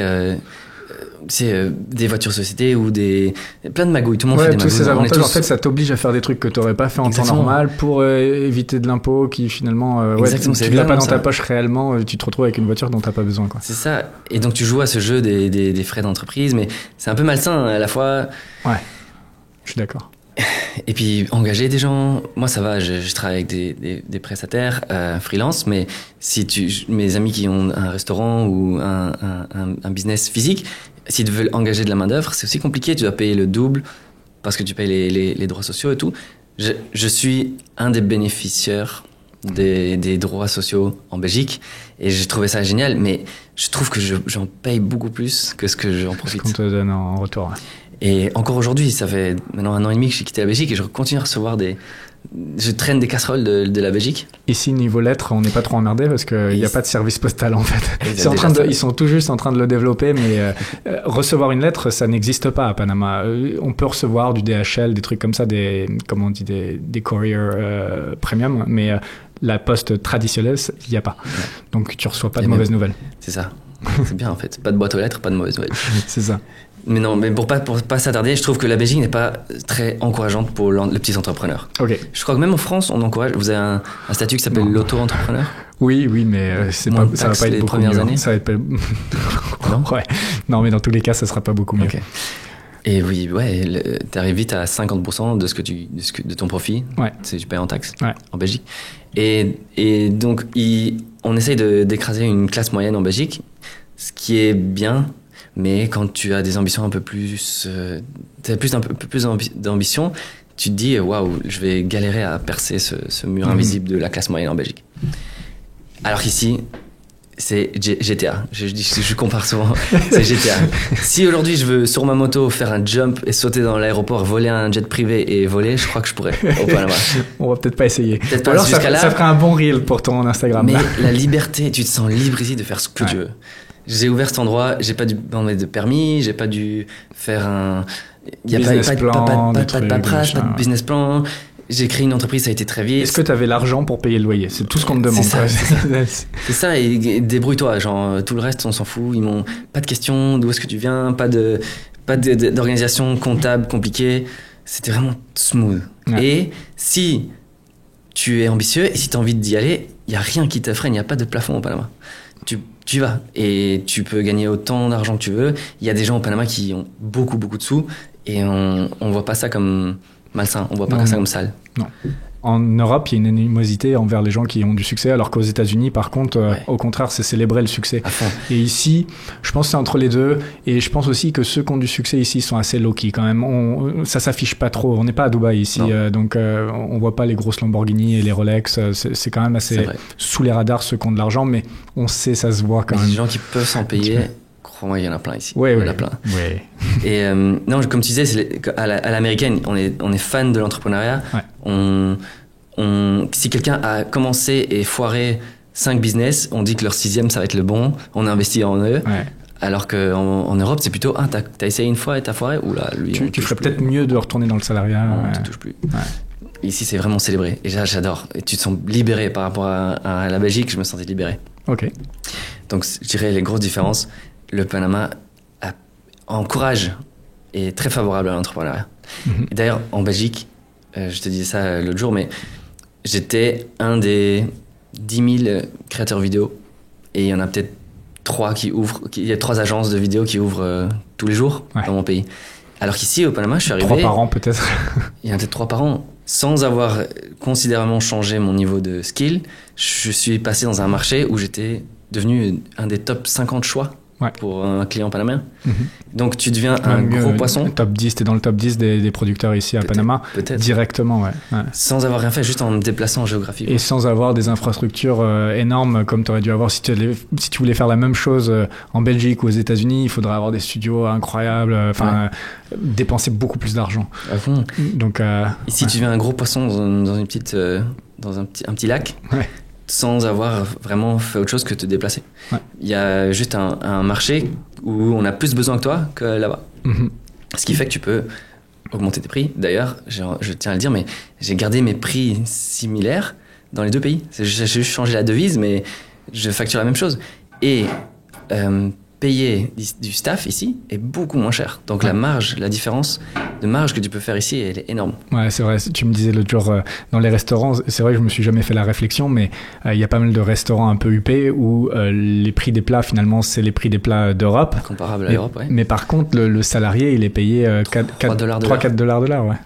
des voitures de société ou plein de magouilles. Tout le monde fait des magouilles. Tous ces avantages, en fait, ça t'oblige à faire des trucs que tu n'aurais pas fait en temps normal pour éviter de l'impôt qui finalement, tu ne l'as pas dans ta poche réellement, tu te retrouves avec une voiture dont tu n'as pas besoin. Quoi. C'est ça. Et donc tu joues à ce jeu des frais d'entreprise, mais c'est un peu malsain à la fois. Ouais, je suis d'accord. Et puis engager des gens, moi ça va, je travaille avec des prestataires freelance, mais mes amis qui ont un restaurant ou un business physique, s'ils veulent engager de la main d'œuvre, c'est aussi compliqué. Tu dois payer le double parce que tu payes les droits sociaux et tout. Je suis un des bénéficiaires des droits sociaux en Belgique et j'ai trouvé ça génial, mais je trouve que j'en paye beaucoup plus que ce que j'en profite. Ce qu'on te donne en retour. Et encore aujourd'hui, ça fait maintenant 1 an et demi que j'ai quitté la Belgique et je continue à recevoir je traîne des casseroles de la Belgique. Ici, niveau lettres, on n'est pas trop emmerdé parce qu'il n'y a pas de service postal en fait. Ils sont tout juste en train de le développer, mais recevoir une lettre, ça n'existe pas à Panama. On peut recevoir du DHL, des trucs comme ça, des couriers premium, mais la poste traditionnelle, il n'y a pas. Ouais. Donc tu ne reçois pas de mauvaises nouvelles. C'est ça. C'est bien en fait. Pas de boîte aux lettres, pas de mauvaises nouvelles. C'est ça. Mais non, mais pour pas s'attarder, je trouve que la Belgique n'est pas très encourageante pour les petits entrepreneurs. Ok. Je crois que même en France, on encourage. Vous avez un statut qui s'appelle l'auto-entrepreneur. Oui, mais ça va pas être beaucoup premières mieux. Années. Ça va être non, ouais. Non, mais dans tous les cas, ça sera pas beaucoup mieux. Okay. Et oui, t'arrives vite à 50% de ton profit. Ouais. Tu payes en taxes en Belgique. Et donc, on essaye d'écraser une classe moyenne en Belgique, ce qui est bien. Mais quand tu as des ambitions un peu plus, un peu plus d'ambition, tu te dis waouh, je vais galérer à percer ce mur invisible de la classe moyenne en Belgique. Alors qu'ici, c'est GTA. Je compare souvent. C'est GTA. Si aujourd'hui je veux sur ma moto faire un jump et sauter dans l'aéroport, voler un jet privé et voler, je crois que je pourrais au Panama. On va peut-être pas essayer. Alors ça ferait un bon reel pour ton Instagram. Mais la liberté, tu te sens libre ici de faire ce que tu veux. J'ai ouvert cet endroit, j'ai pas dû demander de permis, j'ai pas dû faire il y a pas de paperasse, pas de business plan. J'ai créé une entreprise, ça a été très vite. Est-ce que tu avais l'argent pour payer le loyer? C'est tout ce qu'on te demande. C'est ça, et débrouille-toi. Genre, tout le reste, on s'en fout. Ils m'ont pas de questions, d'où est-ce que tu viens, pas d'organisation comptable compliquée. C'était vraiment smooth. Ouais. Et si tu es ambitieux et si tu as envie d'y aller, il y a rien qui te freine, il y a pas de plafond au Panama. Tu vas et tu peux gagner autant d'argent que tu veux. Il y a des gens au Panama qui ont beaucoup de sous et on voit pas ça comme malsain. On voit pas Non, ça non. comme sale. Non. En Europe, il y a une animosité envers les gens qui ont du succès, alors qu'aux États-Unis, par contre, au contraire, c'est célébrer le succès. À fond. Et ici, je pense que c'est entre les deux. Et je pense aussi que ceux qui ont du succès ici sont assez low-key quand même. Ça s'affiche pas trop. On n'est pas à Dubaï ici, donc on voit pas les grosses Lamborghini et les Rolex. C'est quand même assez sous les radars ceux qui ont de l'argent, mais on sait, ça se voit quand même. Les gens qui peuvent s'en payer, crois-moi, il y en a plein ici. Oui, il y oui. en a plein. Oui. Et non, comme tu disais, à l'américaine, on est fan de l'entrepreneuriat. Ouais. Si quelqu'un a commencé et foiré 5 business, on dit que leur 6e, ça va être le bon. On investit en eux. Ouais. Alors qu'en Europe, c'est plutôt t'as essayé une fois et t'as foiré. Oula, lui, tu ferais peut-être mieux de retourner dans le salariat. On te touche plus. Ouais. Ici, c'est vraiment célébré. Et j'adore. Et tu te sens libéré par rapport à la Belgique. Je me sentais libéré. Ok. Donc, je dirais les grosses différences. Le Panama encourage et est très favorable à l'entrepreneuriat. Et d'ailleurs, en Belgique, je te disais ça l'autre jour, mais j'étais un des 10 000 créateurs vidéo et il y en a peut-être 3 qui ouvrent. Il y a 3 agences de vidéo qui ouvrent tous les jours dans mon pays. Alors qu'ici, au Panama, je suis arrivé... 3 par an peut-être. Il y en a peut-être 3 par an. Sans avoir considérablement changé mon niveau de skill, je suis passé dans un marché où j'étais devenu un des top 50 choix pour un client panaméen. Donc tu deviens un gros poisson. Top 10, t'es dans le top 10 des producteurs ici à Panama. Peut-être. Directement, ouais. Sans avoir rien fait, juste en me déplaçant en géographie. Et sans avoir des infrastructures énormes comme tu aurais dû avoir si tu voulais faire la même chose en Belgique ou aux États-Unis. Il faudrait avoir des studios incroyables, dépenser beaucoup plus d'argent. À fond. Donc, ici, tu deviens un gros poisson dans une petite, dans un petit lac. Ouais. Sans avoir vraiment fait autre chose que te déplacer. Il y a juste un marché où on a plus besoin que toi que là-bas. Ce qui fait que tu peux augmenter tes prix. D'ailleurs, je tiens à le dire, mais j'ai gardé mes prix similaires dans les 2 pays. J'ai juste changé la devise, mais je facture la même chose. Et payer du staff ici est beaucoup moins cher. Donc la différence de marge que tu peux faire ici, elle est énorme. Ouais, c'est vrai. Tu me disais l'autre jour dans les restaurants, c'est vrai que je me suis jamais fait la réflexion, mais il y a pas mal de restaurants un peu huppés où les prix des plats, finalement, c'est les prix des plats d'Europe. Comparable à l'Europe, Mais par contre, le salarié, il est payé 3-4 $, ouais.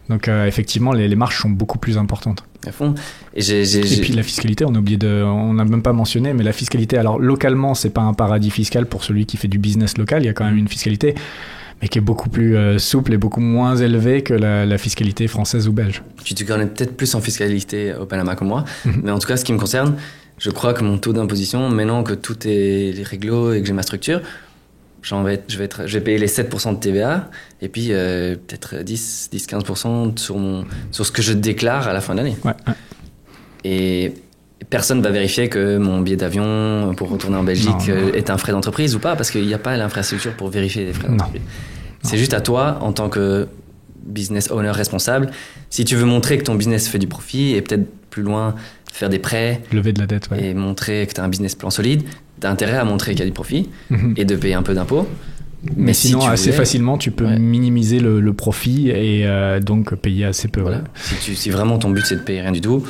Donc effectivement, les marges sont beaucoup plus importantes. À fond. Et puis la fiscalité, on n'a même pas mentionné, mais la fiscalité, alors localement, c'est pas un paradis fiscal pour celui qui fait du business local, il y a quand même une fiscalité, mais qui est beaucoup plus souple et beaucoup moins élevée que la fiscalité française ou belge. Tu te connais peut-être plus en fiscalité au Panama que moi, mais en tout cas, ce qui me concerne, je crois que mon taux d'imposition, maintenant que tout est réglo et que j'ai ma structure, je vais payer les 7% de TVA et puis peut-être 10-15% sur ce que je déclare à la fin de l'année. Ouais. Et personne ne va vérifier que mon billet d'avion pour retourner en Belgique est un frais d'entreprise ou pas, parce qu'il n'y a pas l'infrastructure pour vérifier les frais d'entreprise. C'est juste à toi, en tant que business owner responsable, si tu veux montrer que ton business fait du profit et peut-être plus loin faire des prêts, lever de la dette, et montrer que tu as un business plan solide, tu as intérêt à montrer qu'il y a du profit et de payer un peu d'impôts. Mais sinon, assez facilement, tu peux minimiser le profit et donc payer assez peu. Voilà. Si vraiment ton but c'est de payer rien du tout,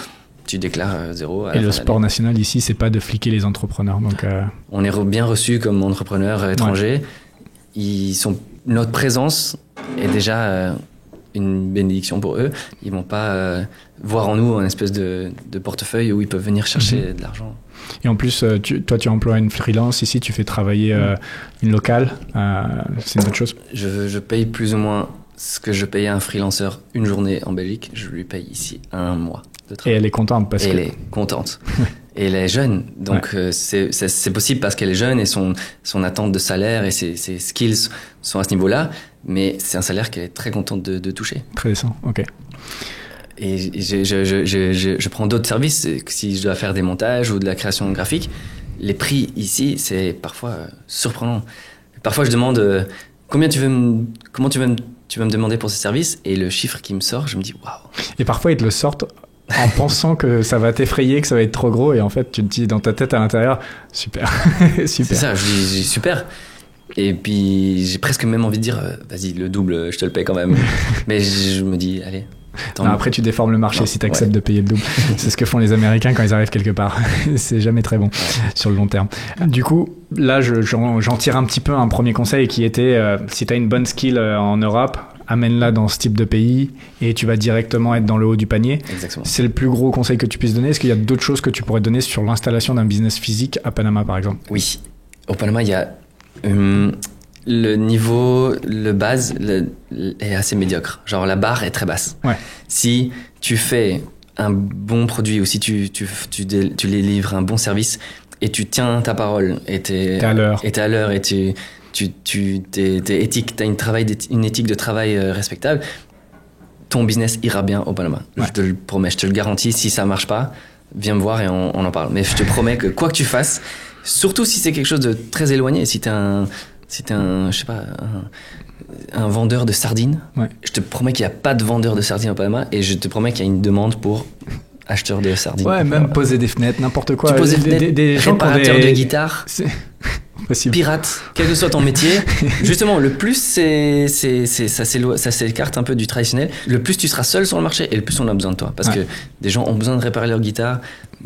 tu déclares 0 à la fin Et le de sport l'année. national ici, c'est pas de fliquer les entrepreneurs. Donc, on est bien reçus comme entrepreneurs étrangers. Notre présence est déjà une bénédiction pour eux. Ils vont pas voir en nous une espèce de portefeuille où ils peuvent venir chercher de l'argent. Et en plus, toi, tu emploies une freelance ici, tu fais travailler une locale. C'est une autre chose. Je paye plus ou moins ce que je payais à un freelanceur une journée en Belgique. Je lui paye ici un mois de travail. Et elle est contente parce elle est contente. Et elle est jeune. Donc, c'est possible parce qu'elle est jeune et son attente de salaire et ses skills sont à ce niveau-là. Mais c'est un salaire qu'elle est très contente de toucher. Très décent, ok. Et je prends d'autres services. Si je dois faire des montages ou de la création graphique, les prix ici, c'est parfois surprenant. Parfois, je demande comment tu veux me demander pour ces services, et le chiffre qui me sort, je me dis waouh. Et parfois, ils te le sortent en pensant que ça va t'effrayer, que ça va être trop gros, et en fait, tu te dis dans ta tête à l'intérieur, super, super. C'est ça, je dis super. Et puis, j'ai presque même envie de dire, vas-y, le double, je te le paye quand même. Mais je me dis, allez. Non, après, tu déformes le marché si tu acceptes de payer le double. C'est ce que font les Américains quand ils arrivent quelque part. C'est jamais très bon sur le long terme. Du coup, là, j'en tire un petit peu un premier conseil qui était, si tu as une bonne skill en Europe, amène-la dans ce type de pays et tu vas directement être dans le haut du panier. Exactement. C'est le plus gros conseil que tu puisses donner. Est-ce qu'il y a d'autres choses que tu pourrais donner sur l'installation d'un business physique à Panama, par exemple? Oui. Au Panama, il y a le niveau, le base est assez médiocre. Genre, la barre est très basse. Ouais. Si tu fais un bon produit ou si tu les livres un bon service et tu tiens ta parole et t'es à l'heure et t'es éthique, t'as une éthique de travail respectable, ton business ira bien au Panama. Ouais. Je te le promets, je te le garantis. Si ça marche pas, viens me voir et on en parle. Mais je te promets que quoi que tu fasses, surtout si c'est quelque chose de très éloigné, si t'es un je sais pas, un vendeur de sardines, ouais. Je te promets qu'il n'y a pas de vendeur de sardines au Panama et je te promets qu'il y a une demande pour acheteurs de sardines. Ouais, même poser des fenêtres, n'importe quoi. Tu poses des gens réparateurs de guitare, pirates, quel que soit ton métier. Justement, le plus ça s'écarte un peu du traditionnel. Le plus tu seras seul sur le marché et le plus on a besoin de toi. Parce que des gens ont besoin de réparer leur guitare.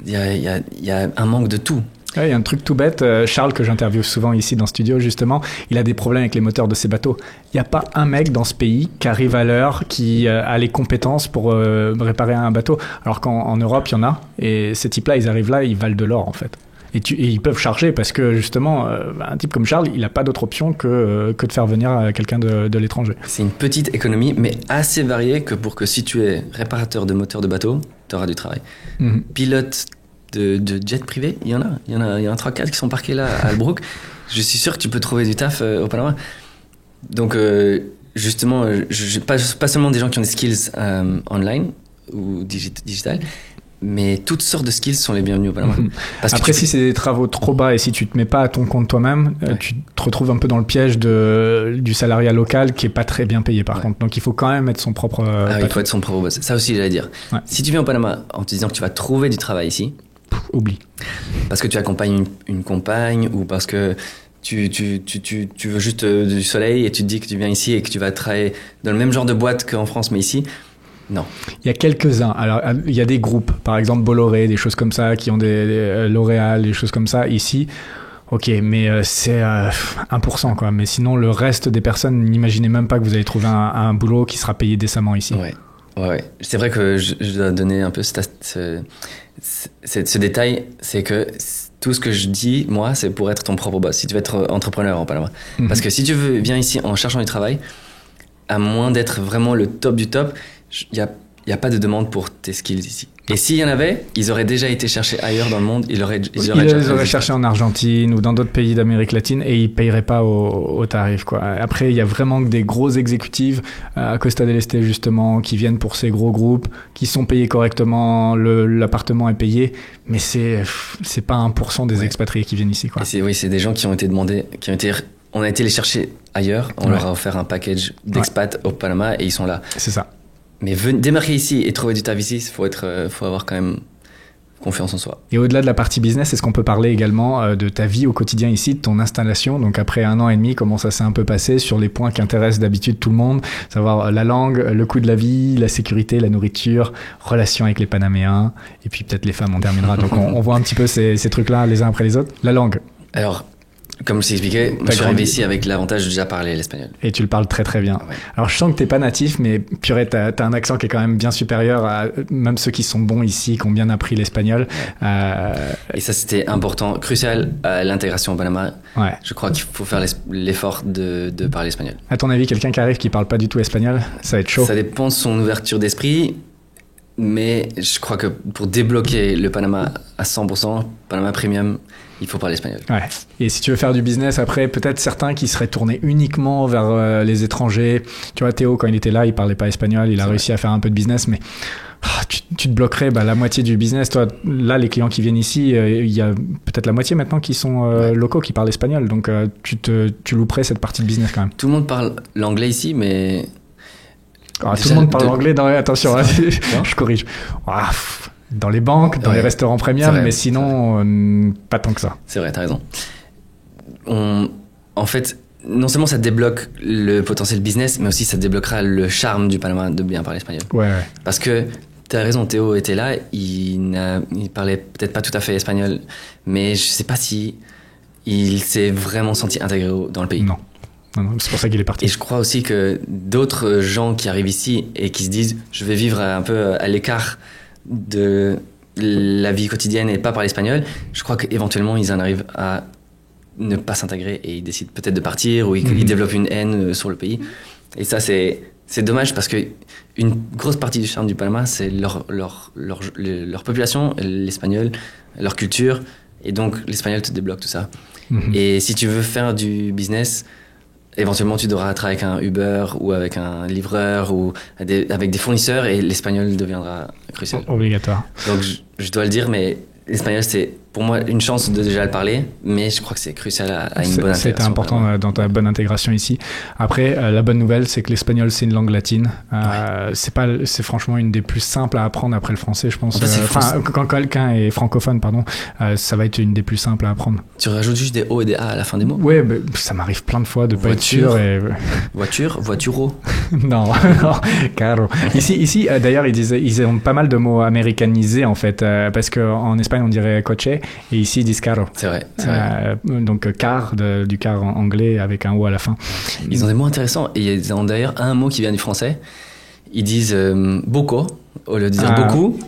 Il y a un manque de tout. Il y a un truc tout bête, Charles, que j'interviewe souvent ici dans le studio, justement, il a des problèmes avec les moteurs de ses bateaux. Il n'y a pas un mec dans ce pays qui arrive à l'heure, qui a les compétences pour réparer un bateau. Alors qu'en Europe, il y en a. Et ces types-là, ils arrivent là, ils valent de l'or, en fait. Et ils peuvent charger parce que, justement, un type comme Charles, il n'a pas d'autre option que de faire venir quelqu'un de l'étranger. C'est une petite économie, mais assez variée que pour que si tu es réparateur de moteurs de bateau, tu auras du travail. Mm-hmm. Pilote de jet privé, il y en a 3-4 qui sont parqués là à Albrook. Je suis sûr que tu peux trouver du taf au Panama. Donc justement, pas seulement des gens qui ont des skills online ou digital, mais toutes sortes de skills sont les bienvenus au Panama. Parce Après, si c'est des travaux trop bas et si tu te mets pas à ton compte toi-même, tu te retrouves un peu dans le piège du salariat local qui est pas très bien payé par contre. Donc il faut quand même être son propre il faut être son propre boss. Ça aussi, j'allais dire. Ouais. Si tu viens au Panama en te disant que tu vas trouver du travail ici, oublie. Parce que tu accompagnes une compagne ou parce que tu veux juste du soleil et tu te dis que tu viens ici et que tu vas travailler dans le même genre de boîte qu'en France, mais ici, non. Il y a quelques-uns. Alors, il y a des groupes, par exemple Bolloré, des choses comme ça, qui ont des L'Oréal, des choses comme ça. Ici, ok, mais c'est 1%, quoi. Mais sinon, le reste des personnes, n'imaginez même pas que vous allez trouver un boulot qui sera payé décemment ici. Ouais. C'est vrai que je dois donner un peu ce détail, c'est que tout ce que je dis, moi, c'est pour être ton propre boss. Si tu veux être entrepreneur en Panama. Mm-hmm. Parce que si tu viens ici en cherchant du travail, à moins d'être vraiment le top du top, il n'y a pas de demande pour tes skills ici. Et s'il y en avait, ils auraient déjà été cherchés ailleurs dans le monde. Ils auraient cherché en Argentine ou dans d'autres pays d'Amérique latine et ils ne payeraient pas au tarif, quoi. Après, il y a vraiment des gros exécutifs à Costa del Este, justement, qui viennent pour ces gros groupes, qui sont payés correctement, l'appartement est payé, mais c'est pas 1% des expatriés qui viennent ici, quoi. C'est des gens qui ont été demandés, on a été les chercher ailleurs, on leur a offert un package d'expat au Panama et ils sont là. C'est ça. Mais démarrer ici et trouver du taf ici, faut avoir quand même confiance en soi. Et au-delà de la partie business, est-ce qu'on peut parler également de ta vie au quotidien ici, de ton installation? Donc après 1 an et demi, comment ça s'est un peu passé sur les points qui intéressent d'habitude tout le monde, savoir la langue, le coût de la vie, la sécurité, la nourriture, relations avec les Panaméens, et puis peut-être les femmes, on terminera. Donc on voit un petit peu ces trucs-là les uns après les autres. La langue. Alors, comme je t'ai expliqué, je suis arrivé ici avec l'avantage de déjà parler l'espagnol. Et tu le parles très très bien. Ouais. Alors je sens que t'es pas natif, mais purée, t'as un accent qui est quand même bien supérieur à même ceux qui sont bons ici, qui ont bien appris l'espagnol. Ouais. Et ça, c'était important, crucial à l'intégration au Panama. Ouais. Je crois qu'il faut faire l'effort de parler espagnol. À ton avis, quelqu'un qui arrive qui parle pas du tout espagnol, ça va être chaud? Ça dépend de son ouverture d'esprit. Mais je crois que pour débloquer le Panama à 100%, Panama Premium, il faut parler espagnol. Ouais. Et si tu veux faire du business, après, peut-être certains qui seraient tournés uniquement vers les étrangers. Tu vois, Théo, quand il était là, il parlait pas espagnol, il a réussi à faire un peu de business, mais tu te bloquerais la moitié du business. Toi, là, les clients qui viennent ici, il y a peut-être la moitié maintenant qui sont locaux, qui parlent espagnol. Donc, tu louperais cette partie de business quand même. Tout le monde parle l'anglais ici, mais... tout le monde parle anglais, attention, je corrige. Dans les banques, dans les restaurants premium, mais sinon, pas tant que ça. C'est vrai, t'as raison. En fait, non seulement ça débloque le potentiel business, mais aussi ça débloquera le charme du Panama de bien parler espagnol. Ouais. Parce que t'as raison, Théo était là, il parlait peut-être pas tout à fait espagnol, mais je sais pas si il s'est vraiment senti intégré dans le pays. Non. Non, c'est pour ça qu'il est parti. Et je crois aussi que d'autres gens qui arrivent ici et qui se disent je vais vivre un peu à l'écart de la vie quotidienne et pas parler espagnol, je crois qu'éventuellement ils en arrivent à ne pas s'intégrer et ils décident peut-être de partir ou ils développent une haine sur le pays. Et ça c'est dommage parce que une grosse partie du charme du Panama c'est leur population, l'espagnol, leur culture, et donc l'espagnol te débloque tout ça. Et si tu veux faire du business, éventuellement tu devras travailler avec un Uber ou avec un livreur ou avec des fournisseurs, et l'espagnol deviendra crucial. Obligatoire. Donc je dois le dire, mais l'espagnol c'est pour moi une chance de déjà le parler, mais je crois que c'est crucial à une bonne intégration. C'était important dans ta bonne intégration ici. Après, la bonne nouvelle, c'est que l'espagnol c'est une langue latine. C'est franchement une des plus simples à apprendre après le français, je pense. Quand quelqu'un est francophone, ça va être une des plus simples à apprendre. Tu rajoutes juste des O et des A à la fin des mots? Ouais, ça m'arrive plein de fois de pas être sûr. Voiture, voituro. Non, caro. Ici, d'ailleurs, ils ont pas mal de mots américanisés en fait, parce qu'en Espagne on dirait coche. Et ici, ils disent carro. C'est vrai. Donc, car, du car en anglais avec un O à la fin. Ils ont des mots intéressants. Et ils ont d'ailleurs un mot qui vient du français. Ils disent beaucoup, au lieu de dire beaucoup.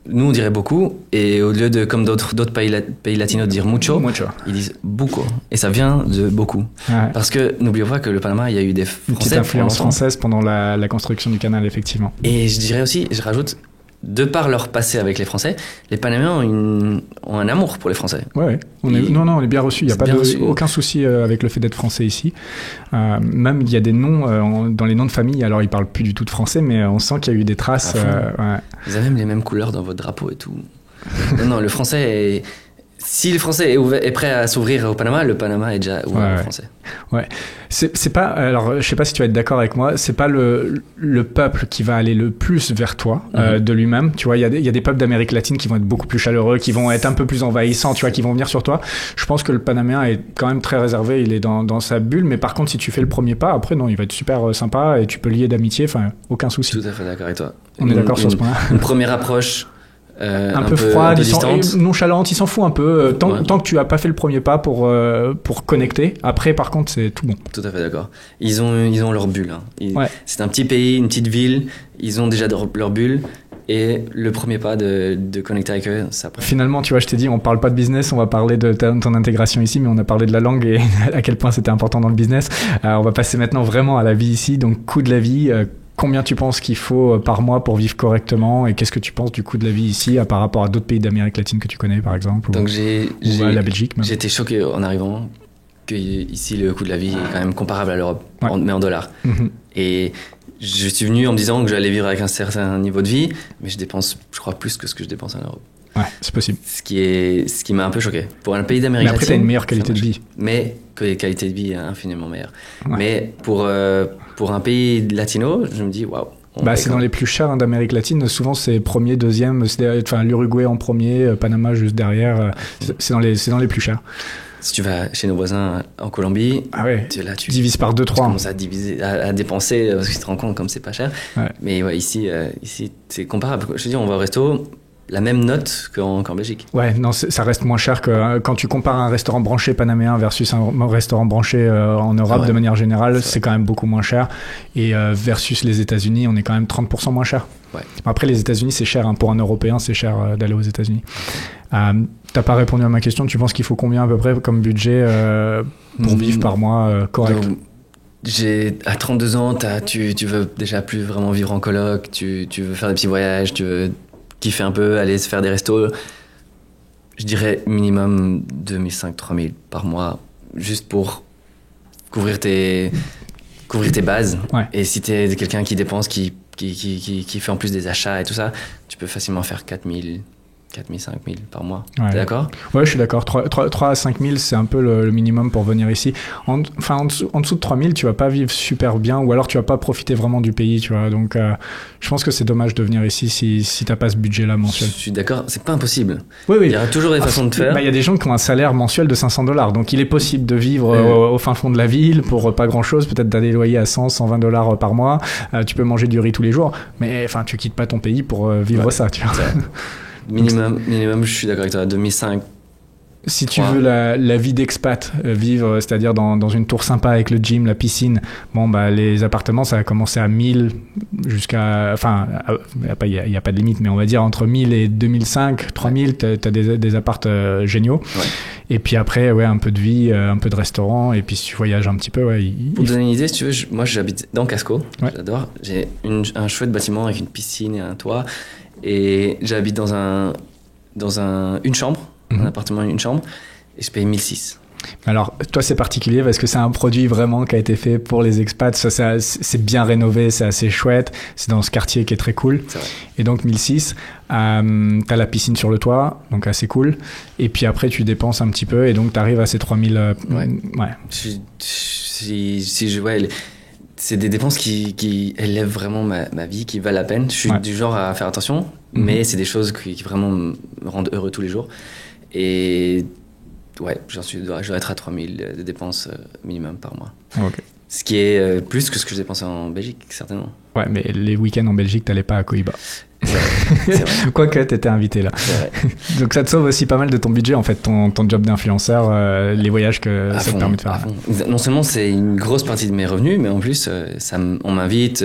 Nous, on dirait beaucoup. Et au lieu de, comme d'autres pays latinos, de dire mucho, ils disent beaucoup. Et ça vient de beaucoup. Ouais. Parce que, n'oublions pas que le Panama, il y a eu des Français. Une petite influence française pendant la construction du canal, effectivement. Et je dirais aussi, je rajoute, de par leur passé avec les Français, les Panaméens ont un amour pour les Français. Ouais. On est bien reçus. Il n'y a aucun souci avec le fait d'être français ici. Même il y a des noms dans les noms de famille. Alors ils parlent plus du tout de français, mais on sent qu'il y a eu des traces. Ouais. Ils ont même les mêmes couleurs dans votre drapeau et tout. non, le français est... Si le français est prêt à s'ouvrir au Panama, le Panama est déjà ouvert au français. Ouais. C'est pas, alors je sais pas si tu vas être d'accord avec moi, c'est pas le peuple qui va aller le plus vers toi de lui-même. Tu vois, il y a des peuples d'Amérique latine qui vont être beaucoup plus chaleureux, qui vont être un peu plus envahissants, tu vois, qui vont venir sur toi. Je pense que le Panaméen est quand même très réservé, il est dans sa bulle, mais par contre si tu fais le premier pas, après non, il va être super sympa et tu peux lier d'amitié, enfin aucun souci. Tout à fait d'accord avec toi. On est d'accord sur ce point-là. Une première approche. Un peu froide, nonchalante, il s'en fout un peu. Tant que tu as pas fait le premier pas pour connecter, après par contre c'est tout bon. Tout à fait d'accord. Ils ont leur bulle. C'est un petit pays, une petite ville. Ils ont déjà leur bulle. Et le premier pas de connecter avec eux, ça prend. Finalement, tu vois, je t'ai dit, on parle pas de business, on va parler de ton intégration ici, mais on a parlé de la langue et à quel point c'était important dans le business. On va passer maintenant vraiment à la vie ici. Donc, coût de la vie. Combien tu penses qu'il faut par mois pour vivre correctement, et qu'est-ce que tu penses du coût de la vie ici par rapport à d'autres pays d'Amérique latine que tu connais par exemple, Donc ou à la Belgique même. J'ai été choqué en arrivant que ici le coût de la vie est quand même comparable à l'Europe, mais en dollars. Et je suis venu en me disant que j'allais vivre avec un certain niveau de vie, mais je dépense, je crois, plus que ce que je dépense en Europe. Ouais, c'est possible. Ce qui m'a un peu choqué. Pour un pays d'Amérique latine... Mais après, t'as une meilleure qualité de vie. Mais que les qualités de vie est infiniment meilleure. Ouais. Mais pour un pays latino, je me dis, waouh. C'est dans les plus chers d'Amérique latine. Souvent, c'est premier, deuxième. Enfin, l'Uruguay en premier, Panama juste derrière. C'est dans les plus chers. Si tu vas chez nos voisins en Colombie, tu divises par 2-3. Tu commences à dépenser parce que tu te rends compte comme c'est pas cher. Ouais. Mais ici, c'est comparable. Je te dis, on va au resto, la même note qu'en Belgique. Ouais, non, ça reste moins cher que quand tu compares un restaurant branché panaméen versus un restaurant branché en Europe de manière générale, c'est quand même beaucoup moins cher. Et versus les États-Unis, on est quand même 30% moins cher. Ouais. Après, les États-Unis, c'est cher. Pour un Européen, c'est cher d'aller aux États-Unis. T'as pas répondu à ma question. Tu penses qu'il faut combien à peu près comme budget pour vivre par mois correct? Donc, à 32 ans, tu veux déjà plus vraiment vivre en coloc. Tu veux faire des petits voyages. Tu veux kiffer un peu, aller se faire des restos. Je dirais minimum 2500-3000 par mois, juste pour couvrir tes bases. Ouais. Et si t'es quelqu'un qui dépense, qui fait en plus des achats et tout ça, tu peux facilement faire 4000, 5000 par mois. Ouais. T'es d'accord? Ouais, je suis d'accord. 3 à 5000, c'est un peu le minimum pour venir ici. En dessous de 3000, tu vas pas vivre super bien, ou alors tu vas pas profiter vraiment du pays, tu vois. Donc, je pense que c'est dommage de venir ici si t'as pas ce budget-là mensuel. Je suis d'accord. C'est pas impossible. Oui. Il y aura toujours des façons de faire. Il y a des gens qui ont un salaire mensuel de $500. Donc, il est possible de vivre au fin fond de la ville pour pas grand-chose. Peut-être d'aller loyer à $100-120 par mois. Tu peux manger du riz tous les jours. Mais, enfin, tu quittes pas ton pays pour vivre ça, tu vois. Minimum, je suis d'accord avec toi, 2005 si tu veux la vie d'expat, vivre, c'est-à-dire dans une tour sympa avec le gym, la piscine, bon, bah, les appartements, ça va commencer à 1000 jusqu'à, enfin, il y a pas de limite, mais on va dire entre 1000 et 2005, 3000, t'as des appartes géniaux. Ouais. Et puis après, ouais, un peu de vie, un peu de restaurant, et puis si tu voyages un petit peu, ouais. Pour te donner une idée, si tu veux, moi, j'habite dans Casco. Ouais. J'adore. J'ai un chouette bâtiment avec une piscine et un toit. Et j'habite dans une chambre, un appartement et une chambre, et je paye 1006. Alors, toi, c'est particulier parce que c'est un produit vraiment qui a été fait pour les expats. Ça, c'est bien rénové, c'est assez chouette. C'est dans ce quartier qui est très cool. C'est vrai. Et donc, 1006, t'as la piscine sur le toit, donc assez cool. Et puis après, tu dépenses un petit peu et donc t'arrives à ces 3000. Ouais. C'est des dépenses qui élèvent vraiment ma vie, qui valent la peine. Je suis du genre à faire attention, mais c'est des choses qui vraiment me rendent heureux tous les jours. Et ouais, je dois être à 3000 de dépenses minimum par mois. Okay. Ce qui est plus que ce que je dépensais en Belgique, certainement. Ouais, mais les week-ends en Belgique, t'allais pas à Cohiba. C'est vrai. Quoique, t'étais invité là. C'est vrai. Donc ça te sauve aussi pas mal de ton budget, en fait, ton job d'influenceur, les voyages que ça te permet de faire. Non seulement c'est une grosse partie de mes revenus, mais en plus, on m'invite.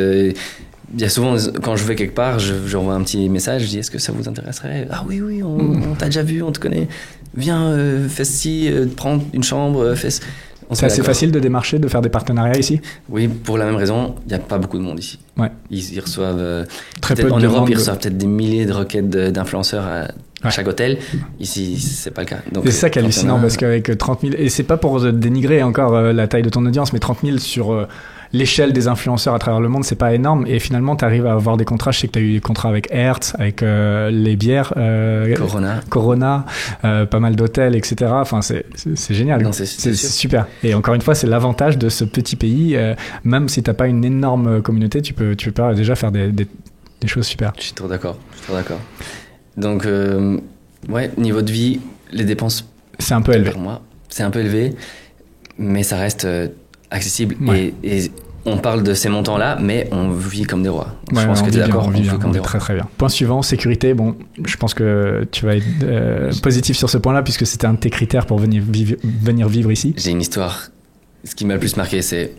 Il y a souvent, quand je vais quelque part, j'envoie un petit message, je dis, est-ce que ça vous intéresserait? Ah oui, on t'a déjà vu, on te connaît. Viens, fais ci, prends une chambre, fais... C'est assez facile de démarcher, de faire des partenariats ici? Oui, pour la même raison, il n'y a pas beaucoup de monde ici. Ouais. Ils reçoivent... Très peu de en Europe, ils de... reçoivent peut-être des milliers de requêtes d'influenceurs à chaque hôtel. Ici, c'est pas le cas. Donc, c'est ça qui est hallucinant, parce qu'avec 30 000... Et c'est pas pour dénigrer encore la taille de ton audience, mais 30 000 sur... l'échelle des influenceurs à travers le monde, c'est pas énorme. Et finalement, tu arrives à avoir des contrats. Je sais que tu as eu des contrats avec Hertz, avec les bières. Corona, pas mal d'hôtels, etc. Enfin, c'est génial. Non, c'est super. Et encore une fois, c'est l'avantage de ce petit pays. Même si tu n'as pas une énorme communauté, tu peux déjà faire des choses super. Je suis trop d'accord. Donc, ouais, niveau de vie, les dépenses... C'est un peu élevé. Pour moi, c'est un peu élevé, mais ça reste... accessible. Ouais. Et on parle de ces montants-là, mais on vit comme des rois. Je pense que tu es d'accord, on vit comme des rois. Très très bien. Point suivant, sécurité. Bon, je pense que tu vas être positif sur ce point-là, puisque c'était un de tes critères pour venir vivre ici. J'ai une histoire. Ce qui m'a le plus marqué, c'est...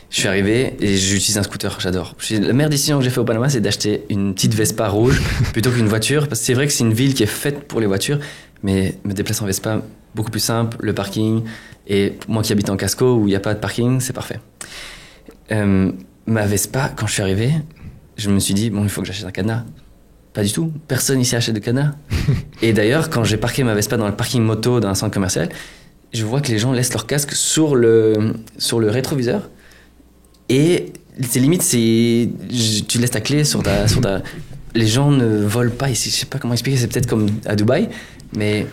Je suis arrivé et j'utilise un scooter, j'adore. La meilleure décision que j'ai fait au Panama, c'est d'acheter une petite Vespa rouge plutôt qu'une voiture, parce que c'est vrai que c'est une ville qui est faite pour les voitures, mais me déplacer en Vespa, beaucoup plus simple, le parking... Et moi qui habite en Casco où il n'y a pas de parking, c'est parfait. Ma Vespa, quand je suis arrivé, je me suis dit, bon, il faut que j'achète un cadenas. Pas du tout. Personne ici achète de cadenas. Et d'ailleurs, quand j'ai parqué ma Vespa dans le parking moto d'un centre commercial, je vois que les gens laissent leur casque sur le rétroviseur. Et c'est limite, tu laisses ta clé sur ta... Les gens ne volent pas ici. Je sais pas comment expliquer, c'est peut-être comme à Dubaï, mais...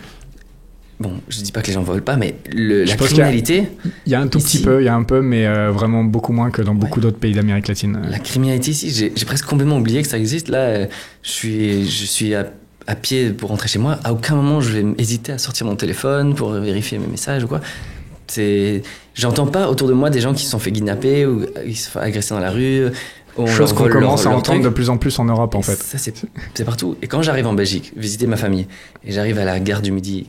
Bon, je dis pas que les gens volent pas, mais la criminalité... Il y a un tout petit peu, mais vraiment beaucoup moins que dans beaucoup d'autres pays d'Amérique latine. La criminalité ici, j'ai presque complètement oublié que ça existe. Là, je suis à pied pour rentrer chez moi. À aucun moment, je vais hésiter à sortir mon téléphone pour vérifier mes messages ou quoi. J'entends pas autour de moi des gens qui se sont fait kidnapper ou qui se font agresser dans la rue. Chose qu'on commence à entendre de plus en plus en Europe, en fait. Ça, c'est partout. Et quand j'arrive en Belgique, visiter ma famille, et j'arrive à la gare du Midi...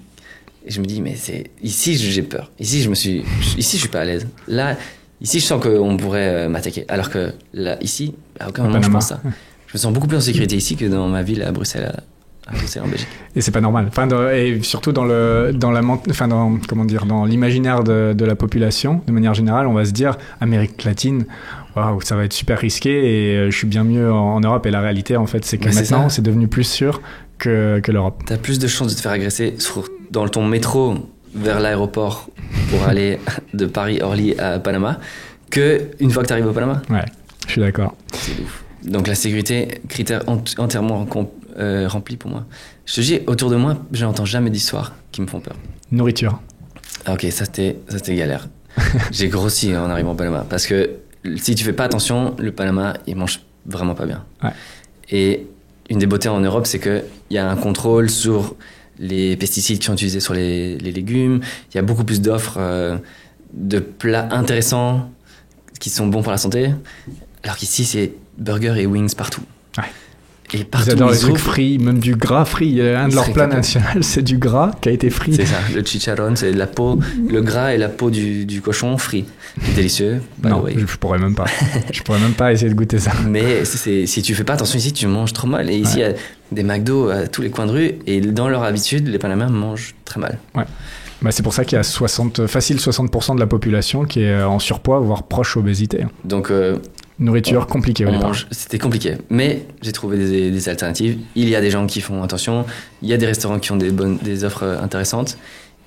Et je me dis, mais ici, j'ai peur. Ici, je suis pas à l'aise. Là, ici, je sens qu'on pourrait m'attaquer. Alors que là, ici, à aucun moment, je pense ça. Je me sens beaucoup plus en sécurité ici que dans ma ville à Bruxelles, en Belgique. Et c'est pas normal. Enfin, et surtout dans l'imaginaire de la population, de manière générale, on va se dire, Amérique latine, waouh, ça va être super risqué et je suis bien mieux en Europe. Et la réalité, en fait, c'est que maintenant, c'est devenu plus sûr que l'Europe. T'as plus de chances de te faire agresser dans ton métro vers l'aéroport pour aller de Paris-Orly à Panama qu'une fois que t'arrives au Panama. Ouais, je suis d'accord. C'est ouf. Donc la sécurité, critère entièrement rempli pour moi. Je te dis, autour de moi, je n'entends jamais d'histoires qui me font peur. Nourriture. Ah, ok, ça c'était galère. J'ai grossi en arrivant au Panama parce que si tu fais pas attention, le Panama, il mange vraiment pas bien. Ouais. Et une des beautés en Europe, c'est qu'il y a un contrôle sur les pesticides qui sont utilisés sur les légumes. Il y a beaucoup plus d'offres de plats intéressants qui sont bons pour la santé. Alors qu'ici, c'est burgers et wings partout. Ouais. Et partout Ils adorent les ils trucs ouvrent, frits, même du gras frit. Un de leurs Très plats capable. nationaux, c'est du gras qui a été frit. c'est ça. Le chicharron, c'est de la peau, le gras et la peau du cochon frit. C'est délicieux. by the Non, way. je pourrais même pas. Je pourrais même pas essayer de goûter ça. Mais si tu fais pas attention ici, tu manges trop mal. Et ici, il y a des McDo à tous les coins de rue. Et dans leur habitude, les Panaméens mangent très mal. Bah, c'est pour ça qu'il y a 60% de la population qui est en surpoids, voire proche obésité. Donc, Nourriture compliquée au on départ. mange. C'était compliqué. Mais j'ai trouvé des alternatives. Il y a des gens qui font attention. Il y a des restaurants qui ont des offres intéressantes.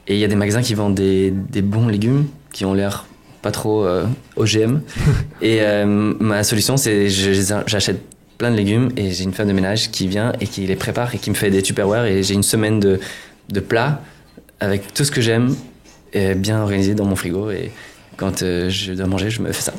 Et il y a des magasins qui vendent des bons légumes qui ont l'air pas trop OGM. Et ma solution, c'est j'achète plein de légumes et j'ai une femme de ménage qui vient et qui les prépare et qui me fait des Tupperware. Et j'ai une semaine de plats avec tout ce que j'aime bien organisé dans mon frigo. Et quand je dois manger, je me fais ça.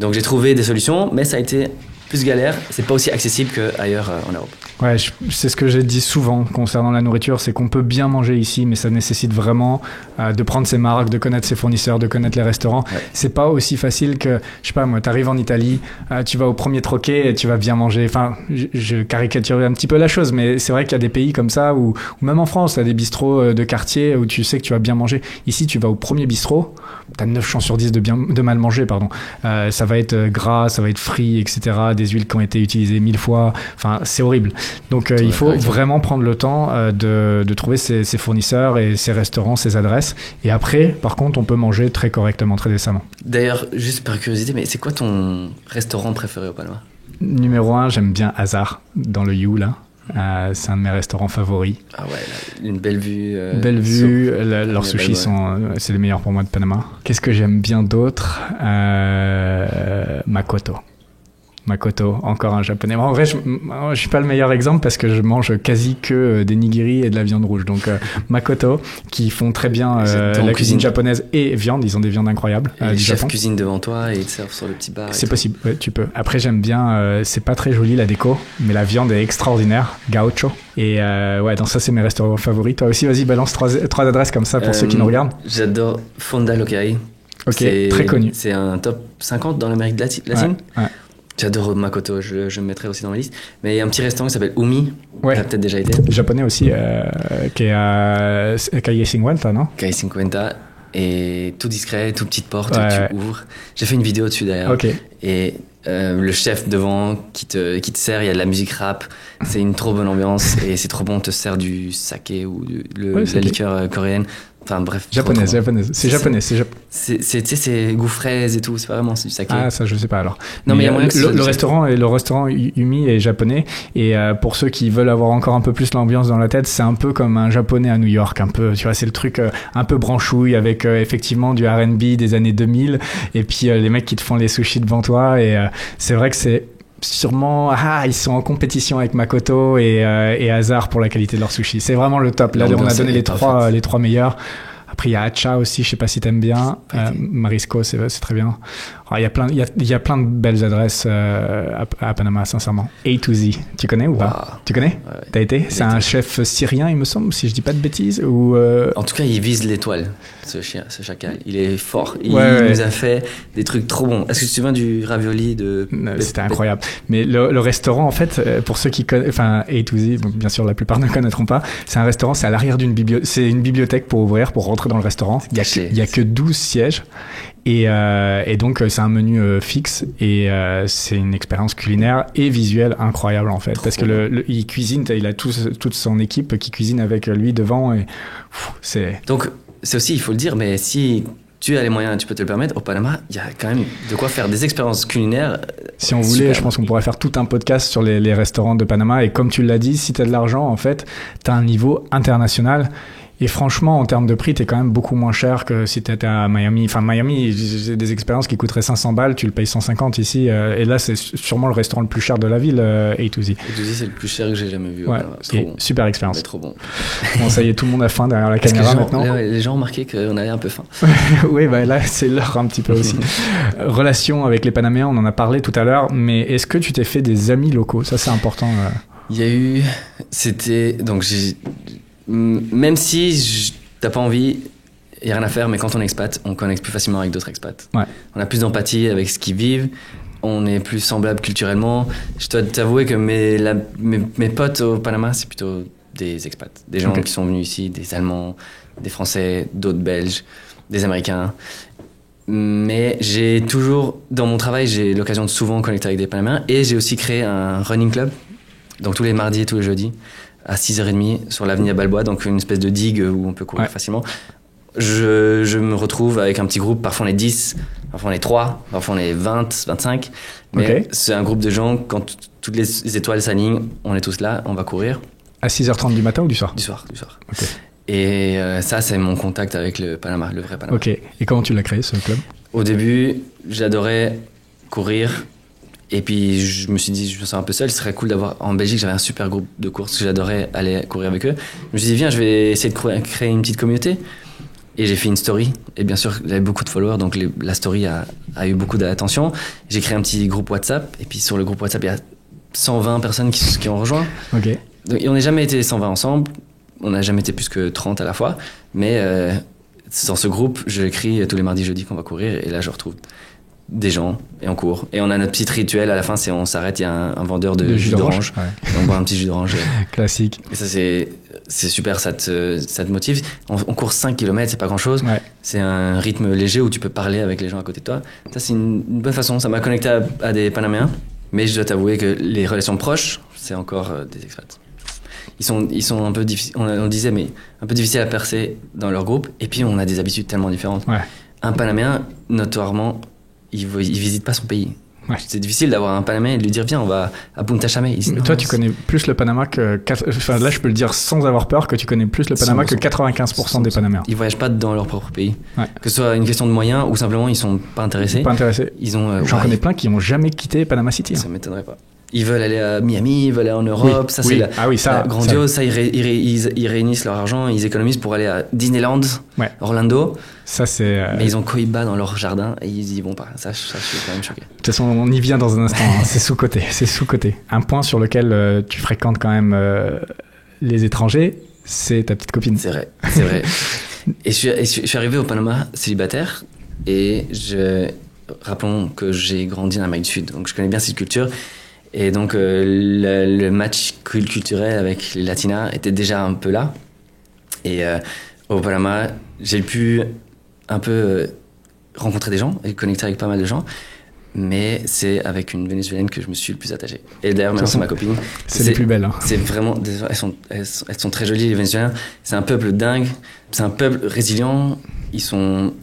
Donc j'ai trouvé des solutions, mais ça a été plus galère. C'est pas aussi accessible qu'ailleurs en Europe. Ouais, c'est ce que j'ai dit souvent concernant la nourriture, c'est qu'on peut bien manger ici, mais ça nécessite vraiment de prendre ses marques, de connaître ses fournisseurs, de connaître les restaurants. Ouais. C'est pas aussi facile que, je sais pas moi, t'arrives en Italie, tu vas au premier troquet et tu vas bien manger. Enfin, je caricature un petit peu la chose, mais c'est vrai qu'il y a des pays comme ça, ou même en France, t'as des bistrots de quartier où tu sais que tu vas bien manger. Ici, tu vas au premier bistrot, t'as 9 chances sur 10 de mal manger, pardon. Ça va être gras, ça va être frit, etc., des huiles qui ont été utilisées 1000 fois. Enfin, c'est horrible. Donc il faut vraiment prendre le temps de trouver ses fournisseurs et ses restaurants, ses adresses. Et après, par contre, on peut manger très correctement, très décemment. D'ailleurs, juste par curiosité, mais c'est quoi ton restaurant préféré au Panama ? Numéro 1, j'aime bien Hazard, dans le You, là. C'est un de mes restaurants favoris. Ah ouais, là, une belle vue. Belle vue, leurs sushis c'est les meilleurs pour moi de Panama. Qu'est-ce que j'aime bien d'autre ? Makoto, encore un japonais. En vrai, je suis pas le meilleur exemple parce que je mange quasi que des nigiri et de la viande rouge. Donc, Makoto, qui font très bien la cuisine japonaise et viande. Ils ont des viandes incroyables. Et le chef cuisine devant toi et il te serve sur le petit bar. C'est possible, ouais, tu peux. Après, j'aime bien, c'est pas très joli la déco, mais la viande est extraordinaire. Gaucho. Et ouais, donc ça, c'est mes restaurants favoris. Toi aussi, vas-y, balance trois adresses comme ça pour ceux qui nous regardent. J'adore Fonda Lokai. Ok, très connu. C'est un top 50 dans l'Amérique latine. Ouais. J'adore Makoto, je le mettrai aussi dans ma liste. Mais il y a un petit restaurant qui s'appelle Umi, ouais. Tu as peut-être déjà été. Japonais aussi, qui est à Calle 50, non ? Calle 50, et tout discret, toute petite porte, tu ouvres. J'ai fait une vidéo dessus d'ailleurs. Okay. Et le chef devant qui te sert, il y a de la musique rap, c'est une trop bonne ambiance et c'est trop bon, on te sert du saké ou de la liqueur coréenne. Enfin bref. Japonaise. C'est japonais. C'est goût fraise et tout, c'est pas vraiment du saké. Ah, ça je sais pas alors. Non, mais il y a moyen que le restaurant Umi est japonais et pour ceux qui veulent avoir encore un peu plus l'ambiance dans la tête, c'est un peu comme un japonais à New York, un peu, tu vois, c'est le truc un peu branchouille avec effectivement du R&B des années 2000 et puis les mecs qui te font les sushis devant toi et c'est vrai que c'est sûrement ils sont en compétition avec Makoto et Hazard pour la qualité de leur sushi. C'est vraiment le top. Là, on a donné les trois meilleurs. Après, il y a Hacha aussi, je sais pas si t'aimes bien. Marisco, c'est très bien. Alors, il y a plein de belles adresses à Panama, sincèrement. A to Z, tu connais ou pas ? Tu connais ? Ouais. T'as été ? C'est un chef syrien, il me semble, si je dis pas de bêtises. Ou En tout cas, il vise l'étoile, ce chacal. Il est fort. Il nous a fait des trucs trop bons. Est-ce que tu te souviens du ravioli de... C'était incroyable. Mais le restaurant, en fait, pour ceux qui connaissent, enfin, A to Z, donc bien sûr, la plupart ne connaîtront pas, c'est un restaurant, c'est à l'arrière d'une bibliothèque. C'est une bibliothèque pour rentrer dans le restaurant. Il y a que 12 sièges. Et donc c'est un menu fixe et c'est une expérience culinaire et visuelle incroyable en fait. Parce que il cuisine, il a toute son équipe qui cuisine avec lui devant et c'est... Donc c'est aussi, il faut le dire, mais si tu as les moyens, tu peux te le permettre, au Panama, il y a quand même de quoi faire des expériences culinaires. Si on voulait, je pense qu'on pourrait faire tout un podcast sur les restaurants de Panama et comme tu l'as dit, si tu as de l'argent en fait, tu as un niveau international. Et franchement, en termes de prix, t'es quand même beaucoup moins cher que si t'étais à Miami. Enfin, Miami, j'ai des expériences qui coûteraient 500 balles, tu le payes 150 ici. Et là, c'est sûrement le restaurant le plus cher de la ville, A to Z. A to Z, c'est le plus cher que j'ai jamais vu. Ouais, et bon. Super expérience. C'est trop bon. Bon, ça y est, tout le monde a faim derrière la caméra maintenant. Là, les gens ont remarqué qu'on avait un peu faim. Oui, bah là, c'est l'heure un petit peu aussi. Relation avec les Panaméens, on en a parlé tout à l'heure, mais est-ce que tu t'es fait des amis locaux ? Ça, c'est important. Il y a eu... Donc, même si t'as pas envie, il n'y a rien à faire, mais quand on est expat, on connecte plus facilement avec d'autres expats. Ouais. On a plus d'empathie avec ce qu'ils vivent. on est plus semblables culturellement. Je dois t'avouer que mes potes au Panama, c'est plutôt des expats. Des gens qui sont venus ici, des Allemands, des Français, d'autres Belges, des Américains. Mais j'ai toujours, dans mon travail, j'ai l'occasion de souvent connecter avec des Panaméens. Et j'ai aussi créé un running club, donc tous les mardis et tous les jeudis, à 6h30 sur l'avenue Balboa, donc une espèce de digue où on peut courir facilement. Je me retrouve avec un petit groupe, parfois on est 10, parfois on est 3, parfois on est 20, 25. Mais c'est un groupe de gens, quand toutes les étoiles s'alignent, on est tous là, on va courir. À 6h30 du matin ou du soir ? Du soir. Okay. Et ça, c'est mon contact avec le Panama, le vrai Panama. Ok. Et comment tu l'as créé, ce club ? Au début, j'adorais courir. Et puis, je me suis dit, je me sens un peu seul. Ce serait cool d'avoir... En Belgique, j'avais un super groupe de courses que j'adorais aller courir avec eux. Je me suis dit, viens, je vais essayer de créer une petite communauté. Et j'ai fait une story. Et bien sûr, j'avais beaucoup de followers. Donc, la story a eu beaucoup d'attention. J'ai créé un petit groupe WhatsApp. Et puis, sur le groupe WhatsApp, il y a 120 personnes qui ont rejoint. Ok. Donc, et on n'a jamais été 120 ensemble. On n'a jamais été plus que 30 à la fois. Mais dans ce groupe, j'écris tous les mardis, jeudis qu'on va courir. Et là, je retrouve des gens et on court. Et on a notre petit rituel à la fin, c'est on s'arrête, il y a un vendeur de jus d'orange. Ouais. Et on boit un petit jus d'orange. Classique. Et ça, c'est super, ça te motive. On court 5 km, c'est pas grand-chose. Ouais. C'est un rythme léger où tu peux parler avec les gens à côté de toi. Ça, c'est une bonne façon. Ça m'a connecté à des Panaméens. Mais je dois t'avouer que les relations proches, c'est encore des expats. Ils sont un peu difficiles, on le disait, mais un peu difficiles à percer dans leur groupe. Et puis, on a des habitudes tellement différentes. Ouais. Un Panaméen, notoirement, il visite pas son pays. Ouais. C'est difficile d'avoir un Panaméen et de lui dire viens, on va à Punta Chamé. Mais toi, tu connais plus le Panama que... Enfin, là, je peux le dire sans avoir peur que tu connais plus le Panama que 95% des Panaméens. Ils voyagent pas dans leur propre pays. Ouais. Que ce soit une question de moyens ou simplement ils sont pas intéressés. Pas intéressés. J'en connais plein qui ont jamais quitté Panama City. Ça m'étonnerait pas. Ils veulent aller à Miami, ils veulent aller en Europe. Oui, ça, c'est grandiose. Ça, ils réunissent leur argent, ils économisent pour aller à Disneyland, Orlando. Ça, c'est... Mais ils ont Cohiba dans leur jardin et ils y vont pas. Ça, je suis quand même choqué. De toute façon, on y vient dans un instant. Hein. C'est sous-côté. Un point sur lequel tu fréquentes quand même les étrangers, c'est ta petite copine. C'est vrai. Et je suis arrivé au Panama célibataire et rappelons que j'ai grandi en Amérique du Sud, donc je connais bien cette culture. Et donc, le match culturel avec les Latinas était déjà un peu là. Et au Panama, j'ai pu un peu rencontrer des gens et connecter avec pas mal de gens. Mais c'est avec une Vénézuélienne que je me suis le plus attaché. Et d'ailleurs, maintenant, c'est ma copine. C'est les plus belles. Hein. C'est vraiment... Elles sont très jolies, les Vénézuéliens. C'est un peuple dingue. C'est un peuple résilient. Ils sont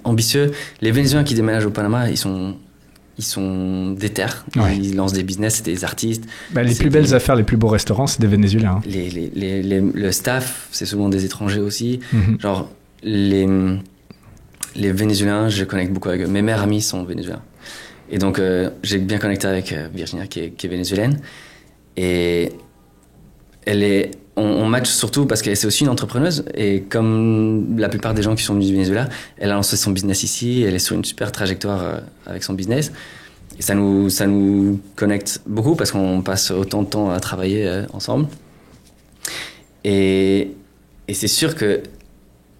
ambitieux. Les Vénézuéliens qui déménagent au Panama, ils sont déter, ils lancent des business, c'est des artistes. Les plus belles affaires, les plus beaux restaurants, c'est des Vénézuéliens. Hein. Le staff, c'est souvent des étrangers aussi. Mm-hmm. Genre, les Vénézuéliens, je connecte beaucoup avec eux. Mes meilleurs amis sont vénézuéliens. Et donc, j'ai bien connecté avec Virginia, qui est vénézuélienne. Et on match surtout parce qu'elle c'est aussi une entrepreneuse. Et comme la plupart des gens qui sont venus du Venezuela, elle a lancé son business ici. Elle est sur une super trajectoire avec son business. Et ça nous connecte beaucoup parce qu'on passe autant de temps à travailler ensemble. Et c'est sûr que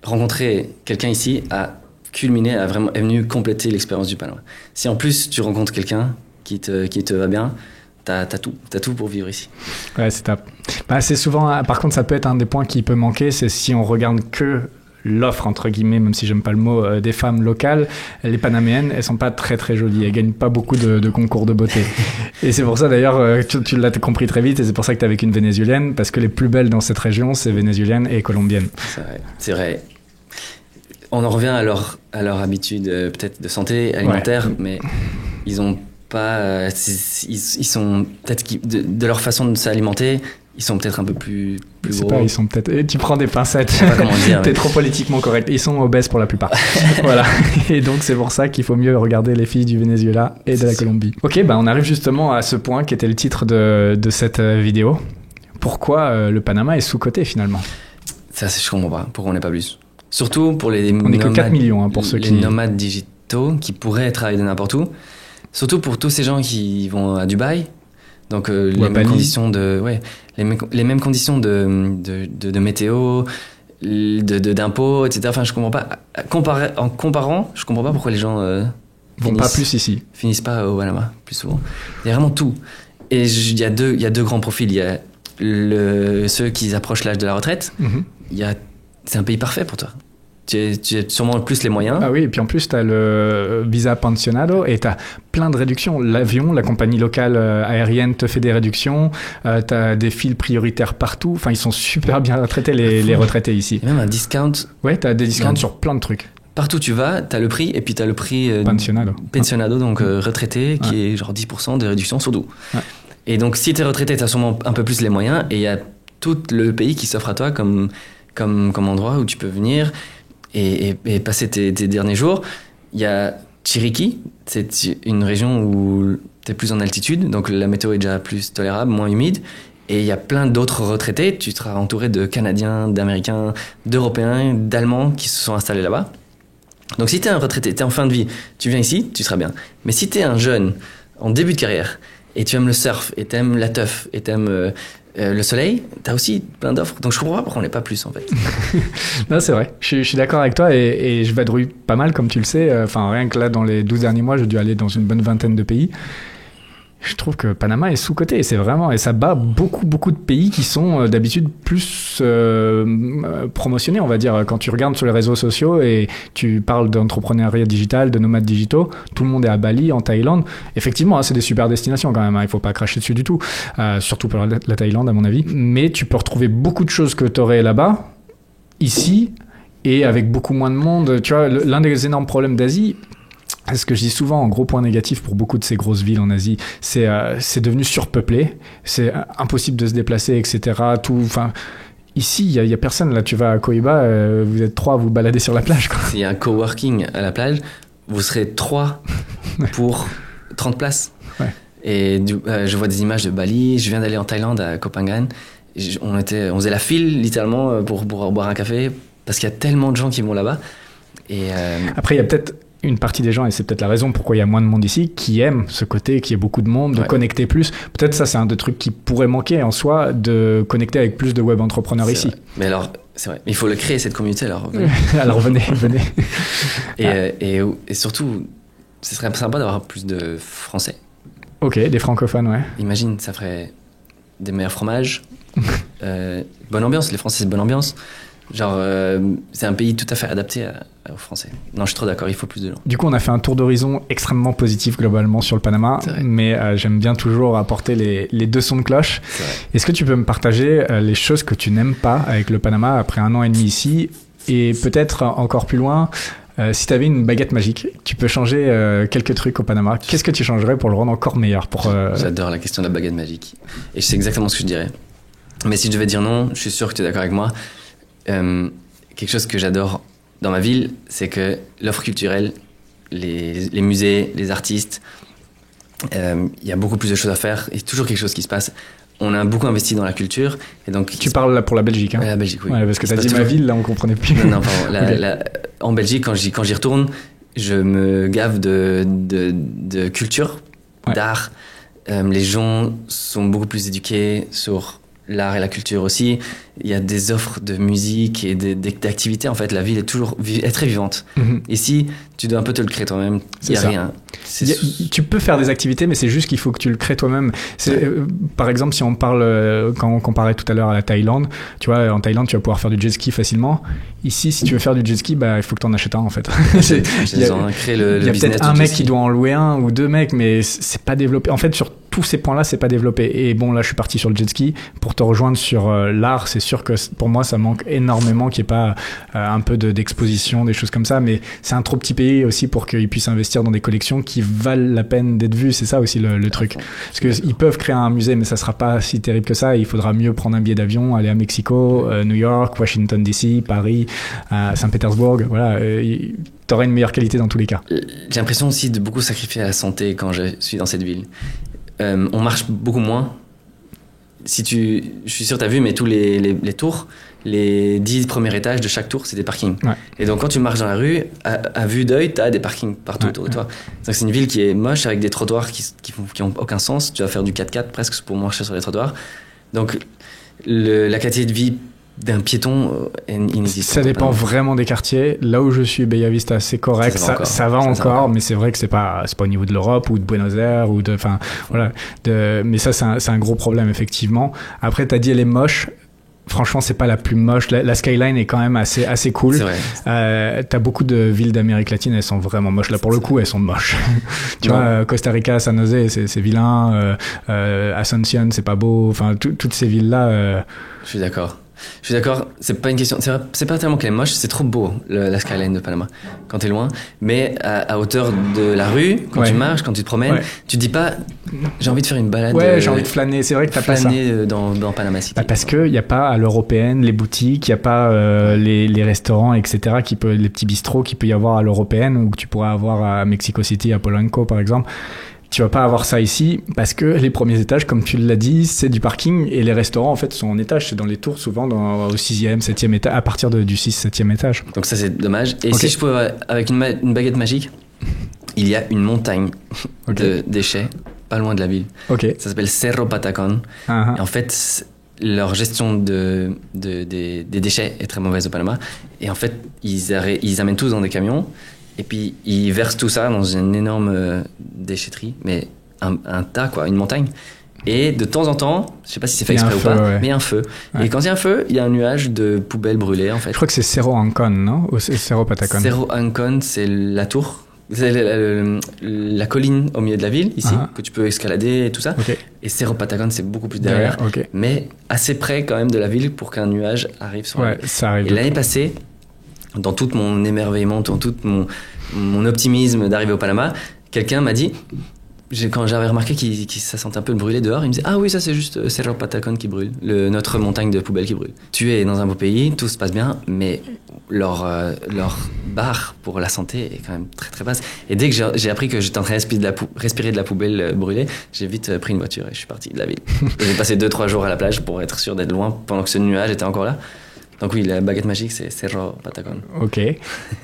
rencontrer quelqu'un ici est venu compléter l'expérience du Panama. Si en plus tu rencontres quelqu'un qui te va bien, t'as tout pour vivre ici. Ouais, c'est top. C'est souvent, par contre, ça peut être un des points qui peut manquer, c'est si on regarde que l'offre, entre guillemets, même si j'aime pas le mot, des femmes locales, les Panaméennes, elles sont pas très très jolies, elles gagnent pas beaucoup de concours de beauté. Et c'est pour ça d'ailleurs, tu l'as compris très vite, et c'est pour ça que t'es avec une Vénézuélienne, parce que les plus belles dans cette région, c'est vénézuéliennes et colombiennes. C'est vrai. On en revient à leur habitude peut-être de santé alimentaire, mais ils ont pas, ils sont peut-être de leur façon de s'alimenter, ils sont peut-être un peu plus gros. Pas, ils sont peut-être. Tu prends des pincettes. Je sais pas comment dire. T'es trop politiquement correct. Ils sont obèses pour la plupart. Voilà. Et donc c'est pour ça qu'il faut mieux regarder les filles du Venezuela et de la Colombie. Ok, on arrive justement à ce point qui était le titre de cette vidéo. Pourquoi le Panama est sous-coté finalement ? Ça, je comprends pas. Pourquoi on n'est pas plus ? Surtout pour les nomades. On n'est que 4 millions pour ceux qui. Les nomades digitaux qui pourraient travailler de n'importe où. Surtout pour tous ces gens qui vont à Dubaï. Donc les mêmes conditions les mêmes conditions de météo, d'impôts, etc. Enfin, je comprends pas. En comparant, je comprends pas pourquoi les gens Vont pas plus ici. Finissent pas au Panama, plus souvent. Il y a vraiment tout. Et il y a deux grands profils. Il y a ceux qui approchent l'âge de la retraite. C'est un pays parfait pour toi. Tu as sûrement plus les moyens. Ah oui, et puis en plus, tu as le visa pensionado et tu as plein de réductions. L'avion, la compagnie locale aérienne te fait des réductions. Tu as des files prioritaires partout. Enfin, ils sont super bien retraités, les retraités ici. Il y a même un discount. Ouais, tu as des discounts sur plein de trucs. Partout où tu vas, tu as le prix, et puis tu as le prix pensionado, donc retraité, qui est genre 10% de réduction sur tout. Ouais. Et donc, si tu es retraité, tu as sûrement un peu plus les moyens, et il y a tout le pays qui s'offre à toi comme endroit où tu peux venir et passer tes derniers jours. Il y a Chiriquí, c'est une région où tu es plus en altitude, donc la météo est déjà plus tolérable, moins humide. Et il y a plein d'autres retraités. Tu seras entouré de Canadiens, d'Américains, d'Européens, d'Allemands qui se sont installés là-bas. Donc si tu es un retraité, tu es en fin de vie, tu viens ici, tu seras bien. Mais si tu es un jeune en début de carrière et tu aimes le surf et tu aimes la teuf et tu aimes le soleil, tu as aussi plein d'offres. Donc je comprends pas pourquoi on n'est pas plus en fait. Non, c'est vrai. Je suis d'accord avec toi et je vadrouille pas mal comme tu le sais. Enfin, rien que là, dans les 12 derniers mois, j'ai dû aller dans une bonne vingtaine de pays. Je trouve que Panama est sous-coté, et ça bat beaucoup de pays qui sont d'habitude plus promotionnés, on va dire. Quand tu regardes sur les réseaux sociaux et tu parles d'entrepreneuriat digital, de nomades digitaux, tout le monde est à Bali, en Thaïlande. Effectivement, c'est des super destinations quand même, il faut pas cracher dessus du tout, surtout pour la Thaïlande à mon avis. Mais tu peux retrouver beaucoup de choses que tu aurais là-bas, ici, et avec beaucoup moins de monde. Tu vois, l'un des énormes problèmes d'Asie, ce que je dis souvent en gros point négatif pour beaucoup de ces grosses villes en Asie, c'est devenu surpeuplé, c'est impossible de se déplacer, etc. Ici, il y a personne. Là, tu vas à Coiba, vous êtes 3 à vous balader sur la plage, quoi. S'il y a un coworking à la plage, vous serez 3 pour 30 places. Ouais. Et je vois des images de Bali. Je viens d'aller en Thaïlande, à Koh Phangan. On faisait la file, littéralement, pour boire un café, parce qu'il y a tellement de gens qui vont là-bas. Et Après, il y a peut-être une partie des gens, et c'est peut-être la raison pourquoi il y a moins de monde ici, qui aiment ce côté, qu'il y ait beaucoup de monde, de connecter plus. Peut-être ça, c'est un des trucs qui pourrait manquer en soi, de connecter avec plus de web entrepreneurs ici. Vrai. Mais alors, c'est vrai, il faut le créer, cette communauté, alors. Alors venez. Et surtout, ce serait sympa d'avoir plus de Français. Ok, des francophones, ouais. Imagine, ça ferait des meilleurs fromages, bonne ambiance, les Français, c'est bonne ambiance. Genre, c'est un pays tout à fait adapté aux Français. Non, je suis trop d'accord, il faut plus de gens. Du coup, on a fait un tour d'horizon extrêmement positif globalement sur le Panama, mais j'aime bien toujours apporter les deux sons de cloche. Est-ce que tu peux me partager les choses que tu n'aimes pas avec le Panama après 1 an et demi ici, et peut-être encore plus loin, si tu avais une baguette magique, tu peux changer quelques trucs au Panama, qu'est-ce que tu changerais pour le rendre encore meilleur J'adore la question de la baguette magique, et je sais exactement ce que je dirais. Mais si je devais dire non, je suis sûr que tu es d'accord avec moi. Quelque chose que j'adore dans ma ville, c'est que l'offre culturelle, les musées, les artistes, il y a beaucoup plus de choses à faire et toujours quelque chose qui se passe. On a beaucoup investi dans la culture. Et donc, tu parles là pour la Belgique, hein? La Belgique, oui. Ouais, parce que tu as dit ma ville, là on comprenait plus. Non, pardon. En Belgique, quand j'y retourne, je me gave de culture, d'art. Les gens sont beaucoup plus éduqués sur l'art et la culture aussi. Il y a des offres de musique et d'activités. En fait, la ville est très vivante. Mm-hmm. Ici, tu dois un peu te le créer toi-même. Il n'y a rien. Tu peux faire des activités, mais c'est juste qu'il faut que tu le crées toi-même. Par exemple, si on parle, quand on comparait tout à l'heure à la Thaïlande, tu vois, en Thaïlande, tu vas pouvoir faire du jet ski facilement. Ici, si tu veux faire du jet ski, il faut que tu en achètes un, en fait. Il y a peut-être un mec qui doit en louer un ou 2 mecs, mais c'est pas développé. En fait, sur tous ces points-là, c'est pas développé. Et bon, là, je suis parti sur le jet ski. Pour te rejoindre sur l'art, c'est sûr que pour moi, ça manque énormément qu'il n'y ait pas un peu d'exposition, des choses comme ça. Mais c'est un trop petit pays aussi pour qu'ils puissent investir dans des collections qui valent la peine d'être vues. C'est ça aussi le truc. Parce qu'ils peuvent créer un musée, mais ça sera pas si terrible que ça. Il faudra mieux prendre un billet d'avion, aller à Mexico, New York, Washington DC, Paris, Saint-Pétersbourg. Voilà. T'auras une meilleure qualité dans tous les cas. J'ai l'impression aussi de beaucoup sacrifier à la santé quand je suis dans cette ville. On marche beaucoup moins. Je suis sûr que tu as vu, mais tous les tours, les 10 premiers étages de chaque tour, c'est des parkings. Ouais. Et donc, quand tu marches dans la rue, à vue d'œil, tu as des parkings partout autour de toi. Donc, c'est une ville qui est moche, avec des trottoirs qui ont aucun sens. Tu vas faire du 4x4 presque pour marcher sur les trottoirs. Donc, la qualité de vie d'un piéton inexistant. Ça dépend vraiment des quartiers. Là où je suis, Bella Vista, c'est correct. Ça va encore, mais c'est vrai que c'est pas au niveau de l'Europe ou de Buenos Aires ou enfin, voilà. Mais ça, c'est un gros problème, effectivement. Après, t'as dit elle est moche. Franchement, c'est pas la plus moche. La skyline est quand même assez cool. C'est vrai. T'as beaucoup de villes d'Amérique latine, elles sont vraiment moches. Là, pour le coup, elles sont moches. Tu vois, Costa Rica, San José, c'est vilain. Asunción, c'est pas beau. Enfin, toutes ces villes-là. Je suis d'accord. C'est pas une question. C'est pas tellement qu'elle est moche, c'est trop beau la skyline de Panama quand t'es loin. Mais à hauteur de la rue, quand tu marches, quand tu te promènes, tu te dis pas j'ai envie de faire une balade. Ouais, j'ai envie de flâner. C'est vrai que t'as pas ça. Flâner dans Panama City. Parce que y a pas à l'européenne les boutiques, y a pas les restaurants, etc. Les petits bistrots qu'il peut y avoir à l'européenne ou que tu pourrais avoir à Mexico City, à Polanco par exemple. Tu vas pas avoir ça ici parce que les premiers étages, comme tu l'as dit, c'est du parking et les restaurants en fait sont en étage, c'est dans les tours souvent au 6e, 7e étage, à partir du 6, 7e étage. Donc ça c'est dommage. Et si je pouvais, avec une baguette magique, il y a une montagne de déchets pas loin de la ville. Ça s'appelle Cerro Patacón. Et en fait, leur gestion des déchets est très mauvaise au Panama. Et en fait, ils amènent tous dans des camions. Et puis, ils versent tout ça dans une énorme déchetterie, mais un tas, quoi, une montagne. Et de temps en temps, je sais pas si c'est fait exprès ou pas, mais il y a un feu. Et quand il y a un feu, il y a un nuage de poubelles brûlées, en fait. Je crois que c'est Cerro Ancón, non? Ou c'est Cerro Patacón? Cerro Ancón, c'est la tour. C'est la colline au milieu de la ville, ici, que tu peux escalader et tout ça. Et Cerro Patacón, c'est beaucoup plus derrière. Mais assez près, quand même, de la ville pour qu'un nuage arrive sur la ville. Ça arrive. Et l'année passée, dans tout mon émerveillement, dans tout mon optimisme d'arriver au Panama, quelqu'un m'a dit, quand j'avais remarqué qu'il ça sentait un peu le brûler dehors, il me disait ah oui, ça c'est juste Cerro Patacón qui brûle, notre montagne de poubelles qui brûle. Tu es dans un beau pays, tout se passe bien, mais leur barre pour la santé est quand même très très basse. Et dès que j'ai appris que j'étais en train de respirer de la poubelle brûlée, j'ai vite pris une voiture et je suis parti de la ville. J'ai passé 2-3 jours à la plage pour être sûr d'être loin pendant que ce nuage était encore là. Donc oui, la baguette magique, c'est Cerro Patacón.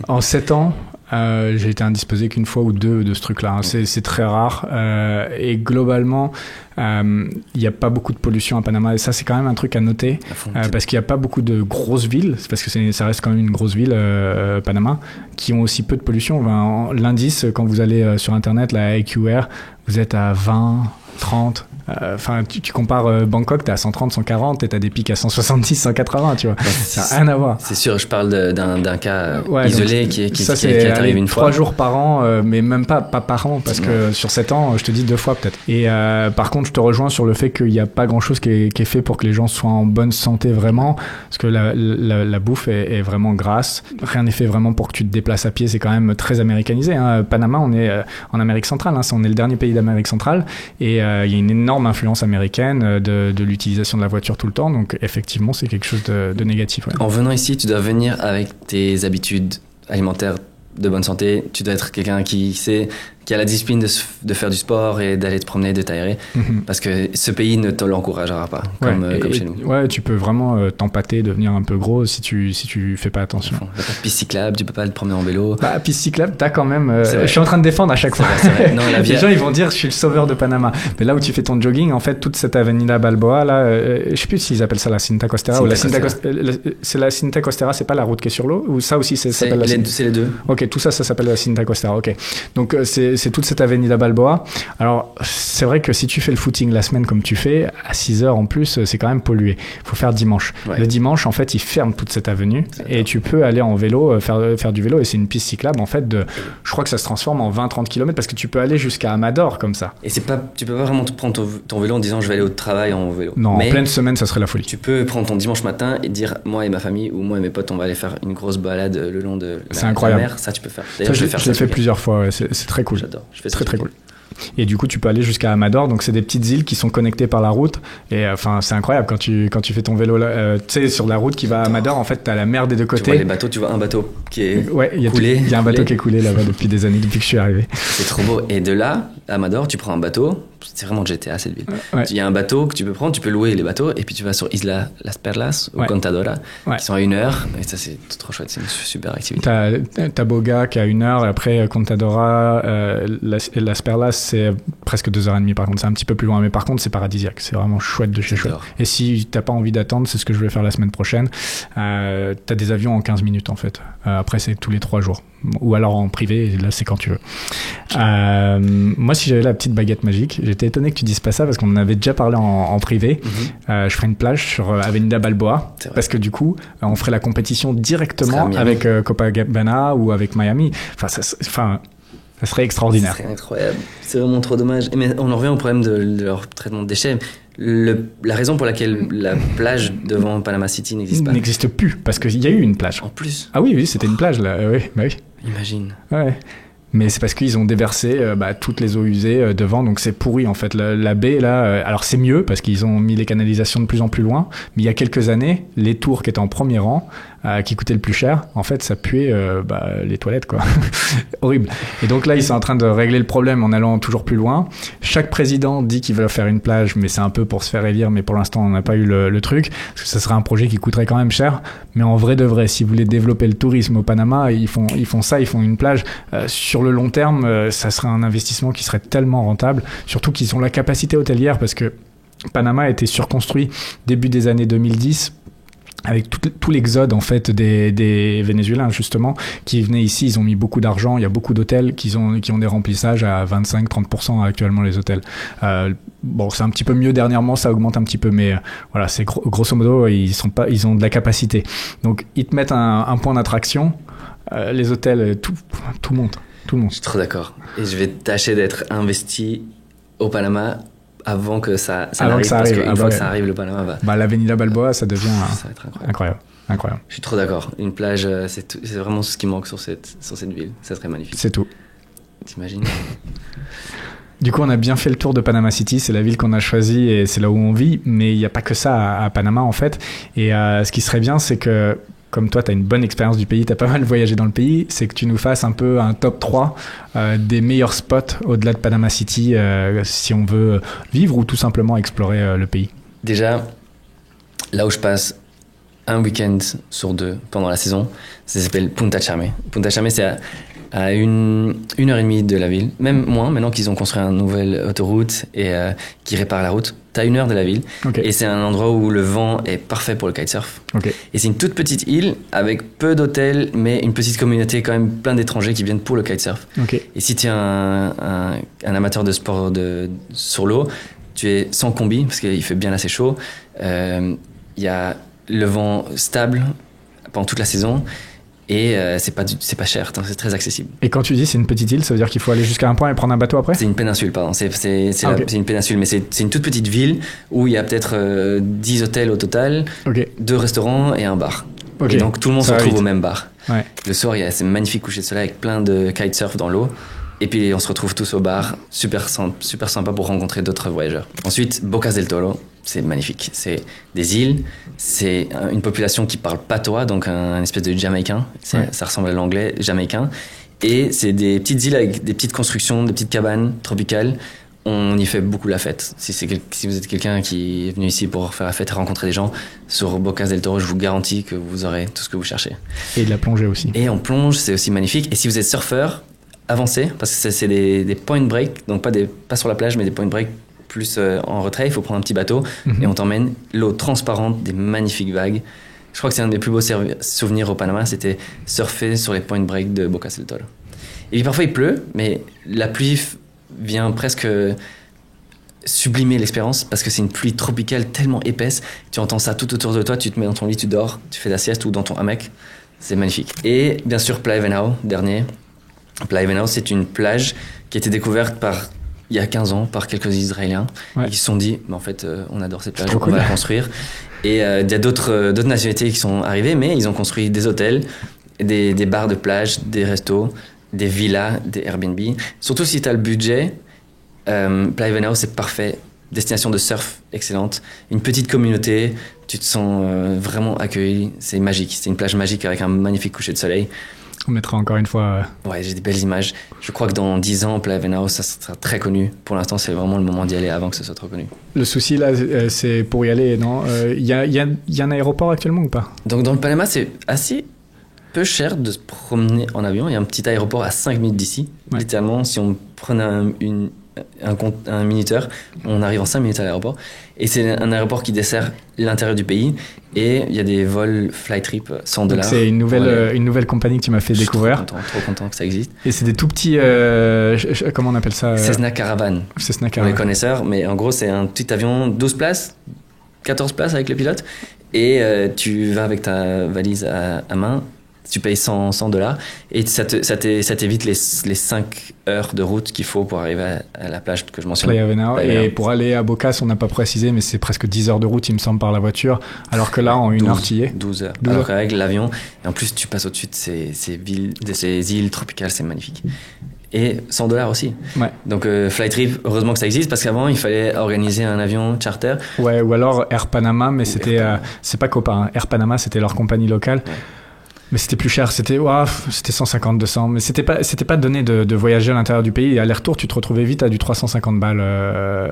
En 7 ans, j'ai été indisposé qu'une fois ou deux de ce truc-là. C'est très rare. Et globalement, il n'y a pas beaucoup de pollution à Panama. Et ça, c'est quand même un truc à noter. Parce qu'il n'y a pas beaucoup de grosses villes. Parce que ça reste quand même une grosse ville, Panama, qui ont aussi peu de pollution. L'indice, quand vous allez sur Internet, la AQR, vous êtes à 20, 30... Enfin, tu compares Bangkok, t'es à 130, 140 et t'as des pics à 170, 180, tu vois. Ça n'a rien à voir. C'est sûr, je parle d'un cas isolé qui est arrivé une fois. 3 jours par an, mais même pas par an, parce que sur 7 ans, je te dis 2 fois peut-être. Et par contre, je te rejoins sur le fait qu'il n'y a pas grand-chose qui est fait pour que les gens soient en bonne santé vraiment, parce que la bouffe est vraiment grasse. Rien n'est fait vraiment pour que tu te déplaces à pied, c'est quand même très américanisé. Panama, on est en Amérique centrale, on est le dernier pays d'Amérique centrale, et il y a une énorme influence américaine de l'utilisation de la voiture tout le temps, donc effectivement c'est quelque chose de négatif. En venant ici, tu dois venir avec tes habitudes alimentaires de bonne santé, tu dois être quelqu'un qui a la discipline de faire du sport et d'aller te promener, de t'aérer, parce que ce pays ne te l'encouragera pas, comme chez nous. Ouais, tu peux vraiment t'empâter, devenir un peu gros si tu fais pas attention. Il n'y a pas de piste cyclable, tu peux pas te promener en vélo. Piste cyclable, t'as quand même... je suis en train de défendre à chaque fois. C'est vrai. Non, les gens, ils vont dire, je suis le sauveur de Panama. Mais là où tu fais ton jogging, en fait, toute cette avenida Balboa, là, je sais plus s'ils appellent ça la Cinta Costera ou la Cinta Costera. C'est la Cinta Costera, c'est pas la route qui est sur l'eau, ou ça aussi, s'appelle la Cinta... C'est les deux. Ok, tout ça s'appelle la Cinta Costera, ok. Donc, c'est toute cette avenida Balboa. Alors, c'est vrai que si tu fais le footing la semaine comme tu fais, à 6 heures en plus, c'est quand même pollué. Il faut faire dimanche. Le dimanche, en fait, ils ferment toute cette avenue et tu peux aller en vélo, faire du vélo, et c'est une piste cyclable, en fait, je crois que ça se transforme en 20-30 km parce que tu peux aller jusqu'à Amador comme ça. Et tu peux pas vraiment te prendre ton vélo en disant je vais aller au travail en vélo. Non, mais en pleine semaine, ça serait la folie. Tu peux prendre ton dimanche matin et dire moi et ma famille ou moi et mes potes, on va aller faire une grosse balade le long de la mer. Ça, tu peux faire. D'ailleurs, je l'ai fait plusieurs fois, c'est très cool. J'adore. Je fais très cool. Et du coup, tu peux aller jusqu'à Amador. Donc, c'est des petites îles qui sont connectées par la route. Et enfin, c'est incroyable quand tu fais ton vélo là. Tu sais, sur la route qui va à Amador, en fait, t'as la mer des deux côtés. Tu vois les bateaux, tu vois un bateau qui est coulé. Il y a un bateau qui est coulé là-bas depuis des années, depuis que je suis arrivé. C'est trop beau. Et de là, à Amador, tu prends un bateau. C'est vraiment GTA cette ville. Ouais. Il y a un bateau que tu peux prendre, tu peux louer les bateaux, et puis tu vas sur Isla Las Perlas ou Contadora, qui sont à 1 heure. Et ça, c'est trop chouette, c'est une super activité. T'as Boga qui est à 1 heure, et après Contadora, Las Perlas, c'est presque 2h30 par contre. C'est un petit peu plus loin, mais par contre, c'est paradisiaque. C'est vraiment chouette de chez chouette. Et si t'as pas envie d'attendre, c'est ce que je vais faire la semaine prochaine. T'as des avions en 15 minutes en fait. Après, c'est tous les 3 jours. Ou alors en privé, et là c'est quand tu veux. Moi, si j'avais la petite baguette magique, j'étais étonné que tu dises pas ça parce qu'on en avait déjà parlé en privé. Je ferais une plage sur Avenida Balboa parce que du coup, on ferait la compétition directement avec Copacabana ou avec Miami. Ça serait extraordinaire. Ça serait incroyable. C'est vraiment trop dommage. Mais on en revient au problème de leur traitement de déchets. La raison pour laquelle la plage devant Panama City n'existe plus parce qu'il y a eu une plage. En plus. Ah oui, c'était une plage là. Oui. Imagine. Ouais. Mais c'est parce qu'ils ont déversé toutes les eaux usées devant, donc c'est pourri en fait. La baie là, alors c'est mieux parce qu'ils ont mis les canalisations de plus en plus loin. Mais il y a quelques années, les tours qui étaient en premier rang, qui coûtaient le plus cher, en fait ça puait les toilettes quoi. Horrible. Et donc là ils sont en train de régler le problème en allant toujours plus loin. Chaque président dit qu'il veut faire une plage, mais c'est un peu pour se faire élire. Mais pour l'instant on n'a pas eu le truc parce que ça serait un projet qui coûterait quand même cher. Mais en vrai de vrai, si vous voulez développer le tourisme au Panama, ils font une plage sur le long terme, ça serait un investissement qui serait tellement rentable, surtout qu'ils ont la capacité hôtelière parce que Panama a été surconstruit début des années 2010 avec tout l'exode en fait des Vénézuéliens justement qui venaient ici. Ils ont mis beaucoup d'argent, il y a beaucoup d'hôtels qui ont des remplissages à 25-30% actuellement les hôtels. C'est un petit peu mieux dernièrement, ça augmente un petit peu, mais voilà, c'est grosso modo ils ont de la capacité. Donc ils te mettent un point d'attraction, les hôtels, tout monte. Tout le monde. Je suis trop d'accord. Et je vais tâcher d'être investi au Panama avant que ça arrive. Parce qu'une fois que ça arrive, le Panama va... l'Avenida Balboa, ça devient ça va être incroyable. Incroyable. Je suis trop d'accord. Une plage, c'est vraiment ce qui manque sur cette ville. Ça serait magnifique. C'est tout. T'imagines? Du coup, on a bien fait le tour de Panama City. C'est la ville qu'on a choisie et c'est là où on vit. Mais il n'y a pas que ça à Panama, en fait. Et ce qui serait bien, c'est que comme toi, tu as une bonne expérience du pays, tu as pas mal voyagé dans le pays, c'est que tu nous fasses un peu un top 3 des meilleurs spots au-delà de Panama City si on veut vivre ou tout simplement explorer le pays. Déjà, là où je passe un week-end sur 2 pendant la saison, ça s'appelle Punta Chame. Punta Chame, c'est à 1h30 de la ville, même moins, maintenant qu'ils ont construit une nouvelle autoroute et qui répare la route. T'as 1 heure de la ville, et c'est un endroit où le vent est parfait pour le kitesurf. Et c'est une toute petite île avec peu d'hôtels, mais une petite communauté quand même, plein d'étrangers qui viennent pour le kitesurf. Et si tu es un amateur de sport sur l'eau, tu es sans combi parce qu'il fait bien assez chaud. Il y a le vent stable pendant toute la saison. Et c'est pas cher, c'est très accessible. Et quand tu dis c'est une petite île, ça veut dire qu'il faut aller jusqu'à un point et prendre un bateau après? C'est une péninsule, pardon. C'est une péninsule, mais c'est une toute petite ville où il y a peut-être 10 hôtels au total, 2 restaurants et un bar. Et donc tout le monde se retrouve au même bar. Le soir, il y a ces magnifiques couchers de soleil avec plein de kitesurf dans l'eau. Et puis on se retrouve tous au bar, super sympa pour rencontrer d'autres voyageurs. Ensuite, Bocas del Toro, c'est magnifique. C'est des îles, c'est une population qui parle patois, donc un espèce de jamaïcain. Ça ressemble à l'anglais jamaïcain. Et c'est des petites îles avec des petites constructions, des petites cabanes tropicales. On y fait beaucoup la fête. Si vous êtes quelqu'un qui est venu ici pour faire la fête et rencontrer des gens, sur Bocas del Toro, je vous garantis que vous aurez tout ce que vous cherchez. Et de la plongée aussi. Et en plonge, c'est aussi magnifique. Et si vous êtes surfeur, avancez, parce que c'est des point break, donc pas sur la plage, mais des point break plus en retrait. Il faut prendre un petit bateau et on t'emmène l'eau transparente, des magnifiques vagues. Je crois que c'est un des plus beaux souvenirs au Panama, c'était surfer sur les point break de Bocas del Toro. Et puis parfois il pleut, mais la pluie vient presque sublimer l'expérience parce que c'est une pluie tropicale tellement épaisse, tu entends ça tout autour de toi, tu te mets dans ton lit, tu dors, tu fais la sieste ou dans ton hamac, c'est magnifique. Et bien sûr Playa Venao, dernier. Playa Venao, c'est une plage qui a été découverte il y a 15 ans par quelques Israéliens. Ils se sont dit, mais en fait, on adore cette plage, donc on va la construire. Et il y a d'autres nationalités qui sont arrivées, mais ils ont construit des hôtels, des bars de plage, des restos, des villas, des Airbnb. Surtout si tu as le budget, Playa Venao, c'est parfait. Destination de surf excellente. Une petite communauté, tu te sens vraiment accueilli. C'est magique. C'est une plage magique avec un magnifique coucher de soleil. On mettra encore une fois. Ouais, j'ai des belles images. Je crois que dans 10 ans, Playa Venao, ça sera très connu. Pour l'instant, c'est vraiment le moment d'y aller avant que ce soit trop connu. Le souci, là, c'est pour y aller, non? Il y a un aéroport actuellement ou pas? Donc, dans le Panama, c'est assez peu cher de se promener en avion. Il y a un petit aéroport à 5 minutes d'ici. Ouais. Littéralement, si on prenait un minuteur, on arrive en 5 minutes à l'aéroport. Et c'est un aéroport qui dessert l'intérieur du pays. Et il y a des vols Flytrip $100. C'est une nouvelle compagnie que tu m'as fait découvrir. Trop content que ça existe. Et c'est des tout petits... comment on appelle ça? Cessna Caravan. Cessna Caravan. Pour les connaisseurs. Mais en gros, c'est un petit avion 12 places, 14 places avec le pilote. Et tu vas avec ta valise à main. Tu payes $100 et ça t'évite les 5 heures de route qu'il faut pour arriver à la plage que je mentionne. Playa Venao. Et pour aller à Bocas, on n'a pas précisé, mais c'est presque 10 heures de route, il me semble, par la voiture. Alors que là, en 1 heure, tu y es. 12 heures. Alors qu'avec l'avion, et en plus, tu passes au-dessus de ces îles tropicales, c'est magnifique. Et $100 aussi. Ouais. Donc Flytrip, heureusement que ça existe, parce qu'avant, il fallait organiser un avion charter. Ouais, ou alors Air Panama, mais c'est pas Copa. Hein. Air Panama, c'était leur compagnie locale. Ouais. Mais c'était plus cher, c'était 150, 200, mais c'était pas donné de voyager à l'intérieur du pays. Et aller-retour, tu te retrouvais vite à du 350 balles.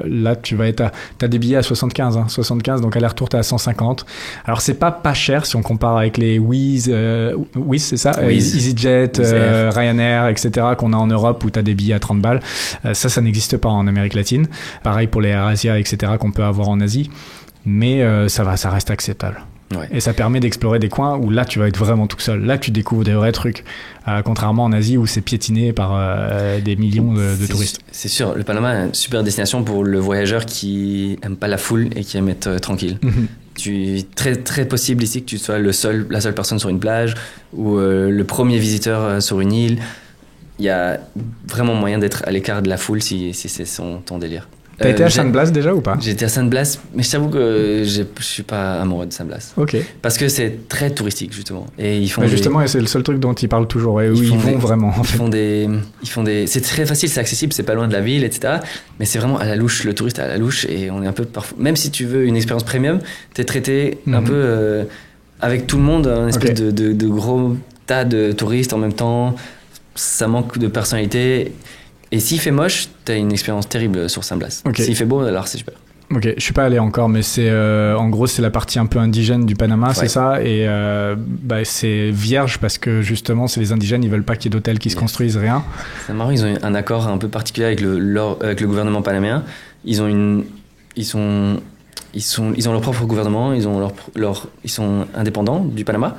Là, tu vas être t'as des billets à 75, hein, 75, donc aller-retour, t'es à 150. Alors, c'est pas cher si on compare avec les Wizz, c'est ça? EasyJet, Ryanair, etc., qu'on a en Europe où t'as des billets à 30 balles. Ça n'existe pas en Amérique latine. Pareil pour les AirAsia, etc., qu'on peut avoir en Asie. Mais ça reste acceptable. Ouais. Et ça permet d'explorer des coins où là tu vas être vraiment tout seul. Là tu découvres des vrais trucs, contrairement en Asie où c'est piétiné par des millions de touristes. C'est sûr, le Panama est une super destination pour le voyageur qui aime pas la foule et qui aime être tranquille. Mm-hmm. Très très possible ici que tu sois la seule personne sur une plage ou le premier visiteur sur une île. Il y a vraiment moyen d'être à l'écart de la foule si c'est ton délire. T'as été à San Blas déjà ou pas? J'ai été à San Blas, mais je t'avoue que je suis pas amoureux de San Blas. Ok. Parce que c'est très touristique justement. Et ils font justement, et c'est le seul truc dont ils parlent toujours. Et où ils vont vraiment. En fait. Ils font des. C'est très facile, c'est accessible, c'est pas loin de la ville, etc. Mais c'est vraiment à la louche, le touriste à la louche, et on est un peu parfois. Même si tu veux une expérience premium, t'es traité un peu avec tout le monde, un espèce de gros tas de touristes en même temps. Ça manque de personnalité. Et s'il fait moche, t'as une expérience terrible sur San Blas. Okay. S'il fait beau, alors c'est super. Ok, je suis pas allé encore, mais c'est en gros c'est la partie un peu indigène du Panama, c'est ça, et c'est vierge parce que justement c'est les indigènes, ils veulent pas qu'il y ait d'hôtels qui se construisent, rien. C'est marrant, ils ont un accord un peu particulier avec le gouvernement panaméen. Ils ont leur propre gouvernement, ils sont indépendants du Panama.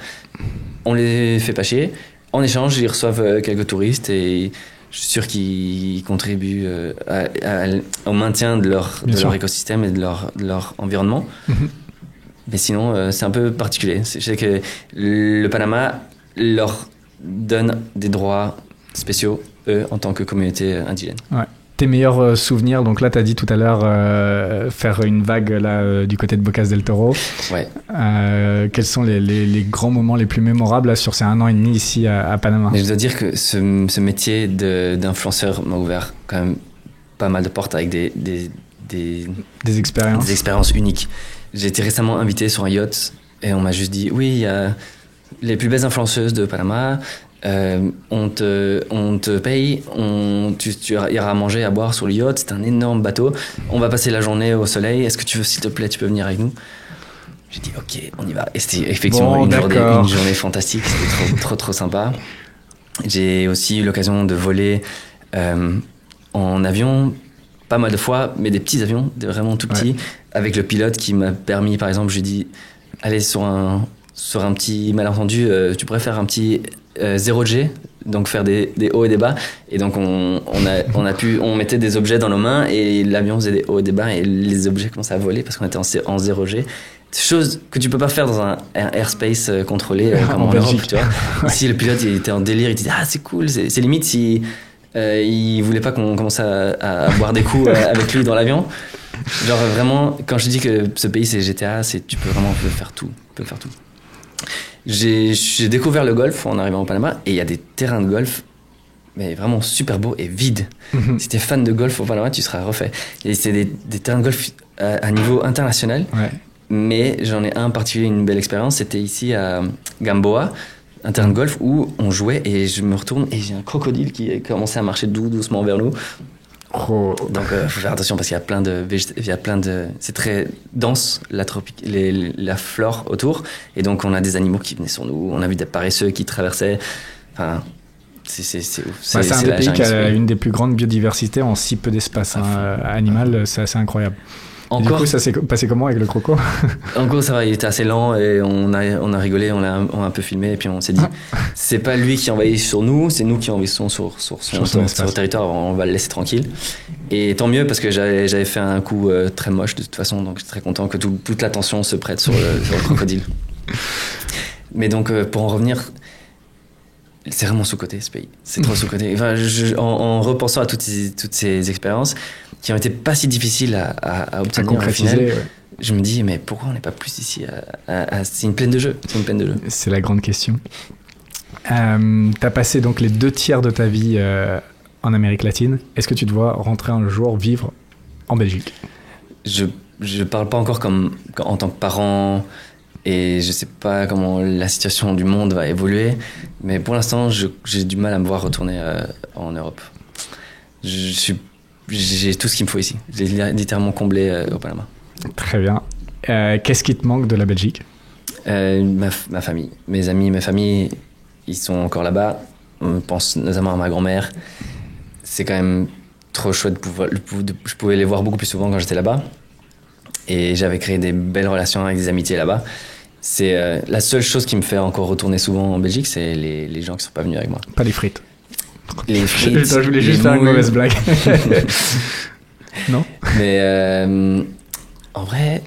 On les fait pas chier. En échange, ils reçoivent quelques touristes et je suis sûr qu'ils contribuent au maintien de leur écosystème et de leur environnement. Mm-hmm. Mais sinon, c'est un peu particulier. Je sais que le Panama leur donne des droits spéciaux, eux, en tant que communauté indigène. Ouais. Tes meilleurs souvenirs, donc là tu as dit tout à l'heure faire une vague là, du côté de Bocas del Toro. Ouais. Quels sont les grands moments les plus mémorables là, sur ces 1 an et demi ici à Panama? Mais je dois dire que ce métier d'influenceur m'a ouvert quand même pas mal de portes avec des expériences uniques. J'ai été récemment invité sur un yacht et on m'a juste dit oui, il y a les plus belles influenceuses de Panama. On te paye, tu iras à manger, à boire sur le yacht, c'est un énorme bateau, on va passer la journée au soleil, est-ce que tu veux, s'il te plaît, tu peux venir avec nous? J'ai dit ok, on y va, et c'était effectivement une journée fantastique, c'était trop sympa. J'ai aussi eu l'occasion de voler en avion pas mal de fois, mais des petits avions, vraiment tout petits, avec le pilote qui m'a permis, par exemple, je lui ai dit allez sur un petit malentendu, tu pourrais faire un petit 0G, donc faire des hauts et des bas, et donc on mettait des objets dans nos mains et l'avion faisait des hauts et des bas et les objets commençaient à voler parce qu'on était en 0G, chose que tu peux pas faire dans un airspace contrôlé comme en Europe, tu vois. Ici le pilote il était en délire, il disait ah c'est cool, c'est limite si il voulait pas qu'on commence à boire des coups avec lui dans l'avion. Genre vraiment, quand je dis que ce pays c'est GTA, tu peux vraiment faire tout. J'ai découvert le golf en arrivant au Panama et il y a des terrains de golf mais vraiment super beaux et vides. Mm-hmm. Si t'es fan de golf au Panama, tu seras refait. Et c'est des terrains de golf à niveau international. Ouais. Mais j'en ai un en particulier, une belle expérience. C'était ici à Gamboa. un terrain de golf où on jouait et je me retourne et j'ai un crocodile qui a commencé à marcher doucement vers nous. Oh. Donc faut faire attention parce qu'il y a plein de c'est très dense la flore autour et donc on a des animaux qui venaient sur nous, on a vu des paresseux qui traversaient. Enfin, c'est ouf. C'est un des pays qui a une des plus grandes biodiversités en si peu d'espace animal, c'est assez incroyable. Du coup, ça s'est passé comment avec le croco? En gros, ça va, il était assez lent et on a rigolé, on l'a un peu filmé et puis on s'est dit, c'est pas lui qui envahit sur nous, c'est nous qui envahissons sur son territoire, on va le laisser tranquille. Et tant mieux parce que j'avais fait un coup très moche de toute façon, donc je suis très content que toute l'attention se prête sur le crocodile. Mais donc, pour en revenir, c'est vraiment sous-coté ce pays, c'est trop sous-coté. Enfin, en repensant à toutes ces expériences qui ont été pas si difficiles à obtenir au final, je me dis mais pourquoi on n'est pas plus ici c'est une plaine de jeu, c'est la grande question. T'as passé donc les 2/3 de ta vie en Amérique latine. Est-ce que tu te vois rentrer un jour vivre en Belgique? Je parle pas encore en tant que parent et je sais pas comment la situation du monde va évoluer, mais pour l'instant j'ai du mal à me voir retourner en Europe. J'ai tout ce qu'il me faut ici. J'ai littéralement comblé au Panama. Très bien. Qu'est-ce qui te manque de la Belgique? Ma famille. Mes amis, ma famille, ils sont encore là-bas. On pense notamment à ma grand-mère. C'est quand même trop chouette je pouvais les voir beaucoup plus souvent quand j'étais là-bas. Et j'avais créé des belles relations avec des amitiés là-bas. C'est la seule chose qui me fait encore retourner souvent en Belgique, c'est les gens qui sont pas venus avec moi. Pas les frites. Les frites. Je voulais juste faire une mauvaise blague. Non. Mais en vrai,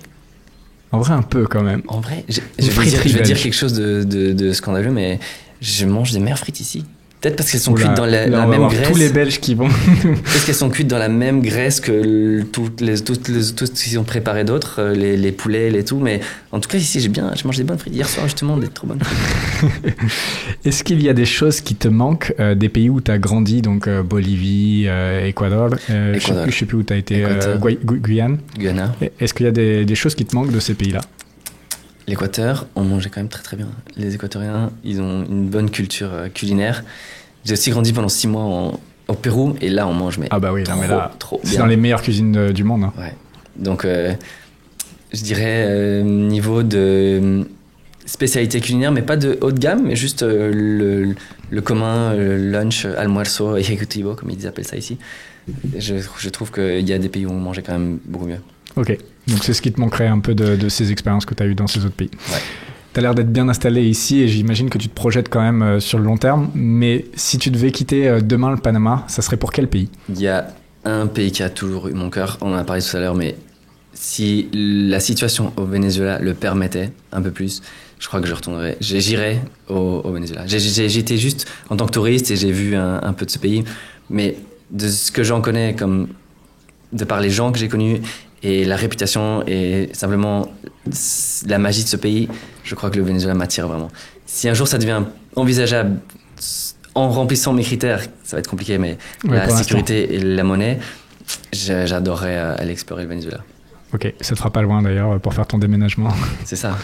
un peu quand même. En vrai, je vais dire quelque chose de scandaleux, mais je mange des meilleures frites ici. Peut-être parce qu'elles sont cuites dans la même graisse. Tous les Belges qui vont. Peut-être qu'elles sont cuites dans la même graisse que tout ce qu'ils ont préparé d'autres, les poulets, les tout. Mais en tout cas, ici, je mange des bonnes frites. Hier soir, justement, des trop bonnes frites. Est-ce qu'il y a des choses qui te manquent des pays où tu as grandi, donc Bolivie, Équateur, je sais plus où tu as été, Guyane. Est-ce qu'il y a des choses qui te manquent de ces pays-là? L'Équateur, on mangeait quand même très très bien. Les Équatoriens, ils ont une bonne culture culinaire. J'ai aussi grandi pendant 6 mois au Pérou et là on mange ah bah oui, trop c'est bien. Dans les meilleures cuisines du monde. Hein. Ouais. Donc je dirais niveau de spécialité culinaire, mais pas de haut de gamme, mais juste le commun, le lunch, almuerzo, ejecutivo, comme ils appellent ça ici. Je trouve qu'il y a des pays où on mangeait quand même beaucoup mieux. Ok, donc c'est ce qui te manquerait un peu de ces expériences que tu as eues dans ces autres pays. Ouais. Tu as l'air d'être bien installé ici et j'imagine que tu te projettes quand même sur le long terme. Mais si tu devais quitter demain le Panama, ça serait pour quel pays? Il y a un pays qui a toujours eu mon cœur, on en a parlé tout à l'heure, mais si la situation au Venezuela le permettait un peu plus, je crois que j'irais au Venezuela. J'étais juste en tant que touriste et j'ai vu un peu de ce pays, mais de ce que j'en connais, comme de par les gens que j'ai connus, et la réputation et simplement la magie de ce pays, je crois que le Venezuela m'attire vraiment. Si un jour ça devient envisageable, en remplissant mes critères, ça va être compliqué, mais la sécurité et la monnaie, j'adorerais aller explorer le Venezuela. Ok, ça te fera pas loin d'ailleurs pour faire ton déménagement. C'est ça,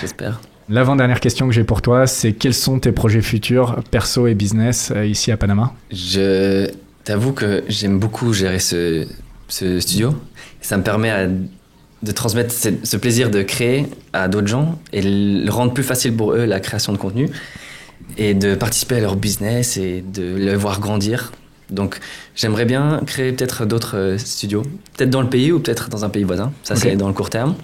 j'espère. L'avant-dernière question que j'ai pour toi, c'est quels sont tes projets futurs, perso et business, ici à Panama? Je t'avoue que j'aime beaucoup gérer ce studio. Ça me permet de transmettre ce plaisir de créer à d'autres gens et le rendre plus facile pour eux la création de contenu et de participer à leur business et de le voir grandir. Donc j'aimerais bien créer peut-être d'autres studios, peut-être dans le pays ou peut-être dans un pays voisin. Ça, c'est dans le court terme.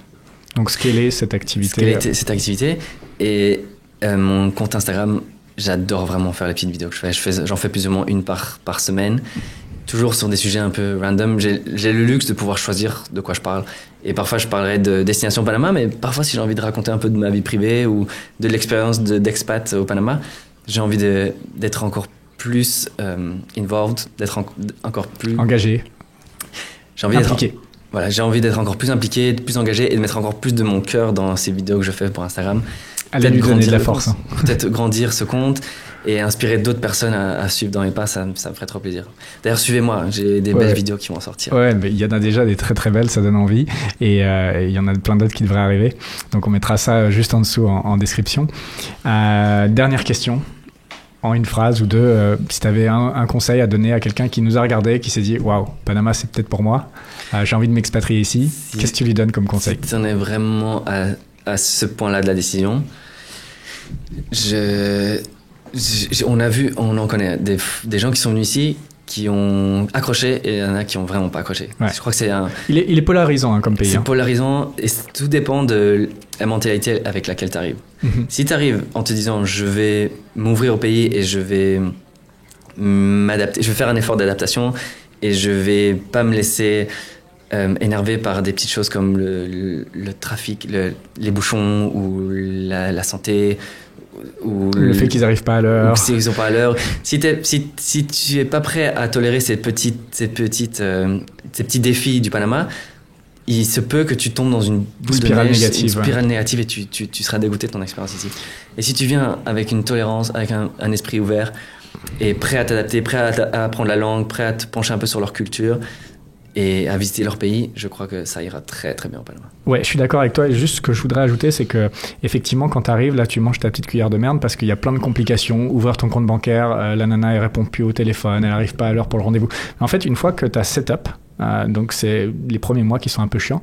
Donc scaler cette activité. Et mon compte Instagram, j'adore vraiment faire les petites vidéos que je fais. J'en fais plus ou moins une par semaine. Toujours sur des sujets un peu random. J'ai le luxe de pouvoir choisir de quoi je parle. Et parfois, je parlerai de Destination Panama, mais parfois, si j'ai envie de raconter un peu de ma vie privée ou de l'expérience d'expat au Panama, j'ai envie d'être encore plus involved, d'être encore plus... engagé. J'ai envie j'ai envie d'être encore plus impliqué, plus engagé et de mettre encore plus de mon cœur dans ces vidéos que je fais pour Instagram. Allez lui donner de la force. Peut-être grandir ce compte et inspirer d'autres personnes à suivre dans mes pas, ça me ferait trop plaisir. D'ailleurs, suivez-moi, j'ai des belles vidéos qui vont sortir. Ouais, mais il y en a déjà des très très belles, ça donne envie, et il y en a plein d'autres qui devraient arriver. Donc on mettra ça juste en dessous en description. Dernière question. En une phrase ou deux, si tu avais un conseil à donner à quelqu'un qui nous a regardé, qui s'est dit « Waouh, Panama, c'est peut-être pour moi. J'ai envie de m'expatrier ici. » Qu'est-ce que tu lui donnes comme conseil? Si tu en es vraiment à ce point-là de la décision, on en connaît des gens qui sont venus ici, qui ont accroché, et il y en a qui ont vraiment pas accroché. Ouais. Je crois que c'est il est polarisant comme pays. C'est polarisant, et tout dépend de la mentalité avec laquelle tu arrives. Si tu arrives en te disant je vais m'ouvrir au pays et je vais m'adapter, je vais faire un effort d'adaptation et je vais pas me laisser énerver par des petites choses comme le trafic, les bouchons ou la santé, ou le fait qu'ils n'arrivent pas à l'heure. Ou qu'ils sont pas à l'heure. Si tu es pas prêt à tolérer ces petits défis du Panama, il se peut que tu tombes dans une spirale négative et tu seras dégoûté de ton expérience ici. Et si tu viens avec une tolérance, avec un esprit ouvert et prêt à t'adapter, prêt à apprendre la langue, prêt à te pencher un peu sur leur culture et à visiter leur pays, je crois que ça ira très très bien au Panama. Ouais, je suis d'accord avec toi. Et juste ce que je voudrais ajouter, c'est que effectivement, quand tu arrives, là, tu manges ta petite cuillère de merde parce qu'il y a plein de complications. Ouvrir ton compte bancaire, la nana, elle répond plus au téléphone, elle arrive pas à l'heure pour le rendez-vous. Mais en fait, une fois que tu as setup, donc c'est les premiers mois qui sont un peu chiants,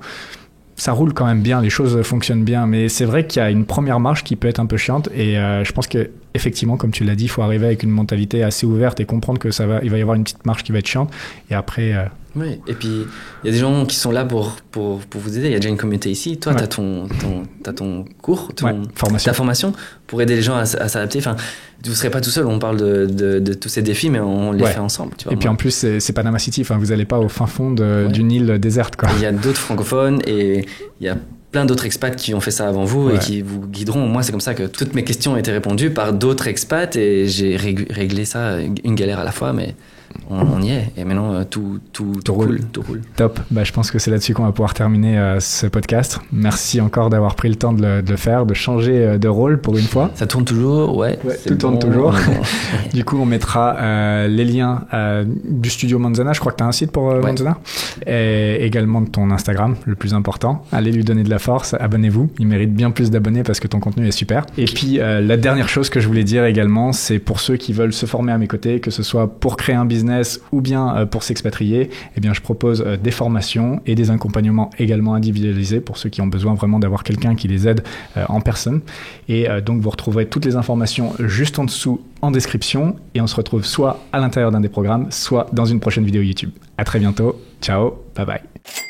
ça roule quand même bien, les choses fonctionnent bien, mais c'est vrai qu'il y a une première marche qui peut être un peu chiante, et je pense que effectivement, comme tu l'as dit, il faut arriver avec une mentalité assez ouverte et comprendre que il va y avoir une petite marche qui va être chiante, et après... Oui, et puis il y a des gens qui sont là pour vous aider. Il y a déjà une communauté ici. Toi, tu as ton cours, ta formation pour aider les gens à s'adapter. Enfin, vous ne serez pas tout seul. On parle de tous ces défis, mais on les fait ensemble. Tu vois, et puis en plus, c'est Panama City. Enfin, vous n'allez pas au fin fond d'une île déserte, quoi. Il y a d'autres francophones et il y a plein d'autres expats qui ont fait ça avant vous et qui vous guideront. Moi, c'est comme ça que toutes mes questions ont été répondues par d'autres expats et j'ai réglé ça une galère à la fois, mais on y est. Et maintenant, tout roule. Top. Je pense que c'est là-dessus qu'on va pouvoir terminer ce podcast. Merci encore d'avoir pris le temps de le faire, de changer de rôle pour une fois. Ça tourne toujours, tout tourne toujours. Du coup, on mettra les liens du studio Manzana. Je crois que tu as un site pour Manzana. Et également de ton Instagram, le plus important. Allez lui donner de la force, abonnez-vous. Il mérite bien plus d'abonnés parce que ton contenu est super. Et puis, la dernière chose que je voulais dire également, c'est pour ceux qui veulent se former à mes côtés, que ce soit pour créer un business ou bien pour s'expatrier, eh bien je propose des formations et des accompagnements également individualisés pour ceux qui ont besoin vraiment d'avoir quelqu'un qui les aide en personne. Et donc vous retrouverez toutes les informations juste en dessous en description, et on se retrouve soit à l'intérieur d'un des programmes, soit dans une prochaine vidéo YouTube. À très bientôt. Ciao, bye bye.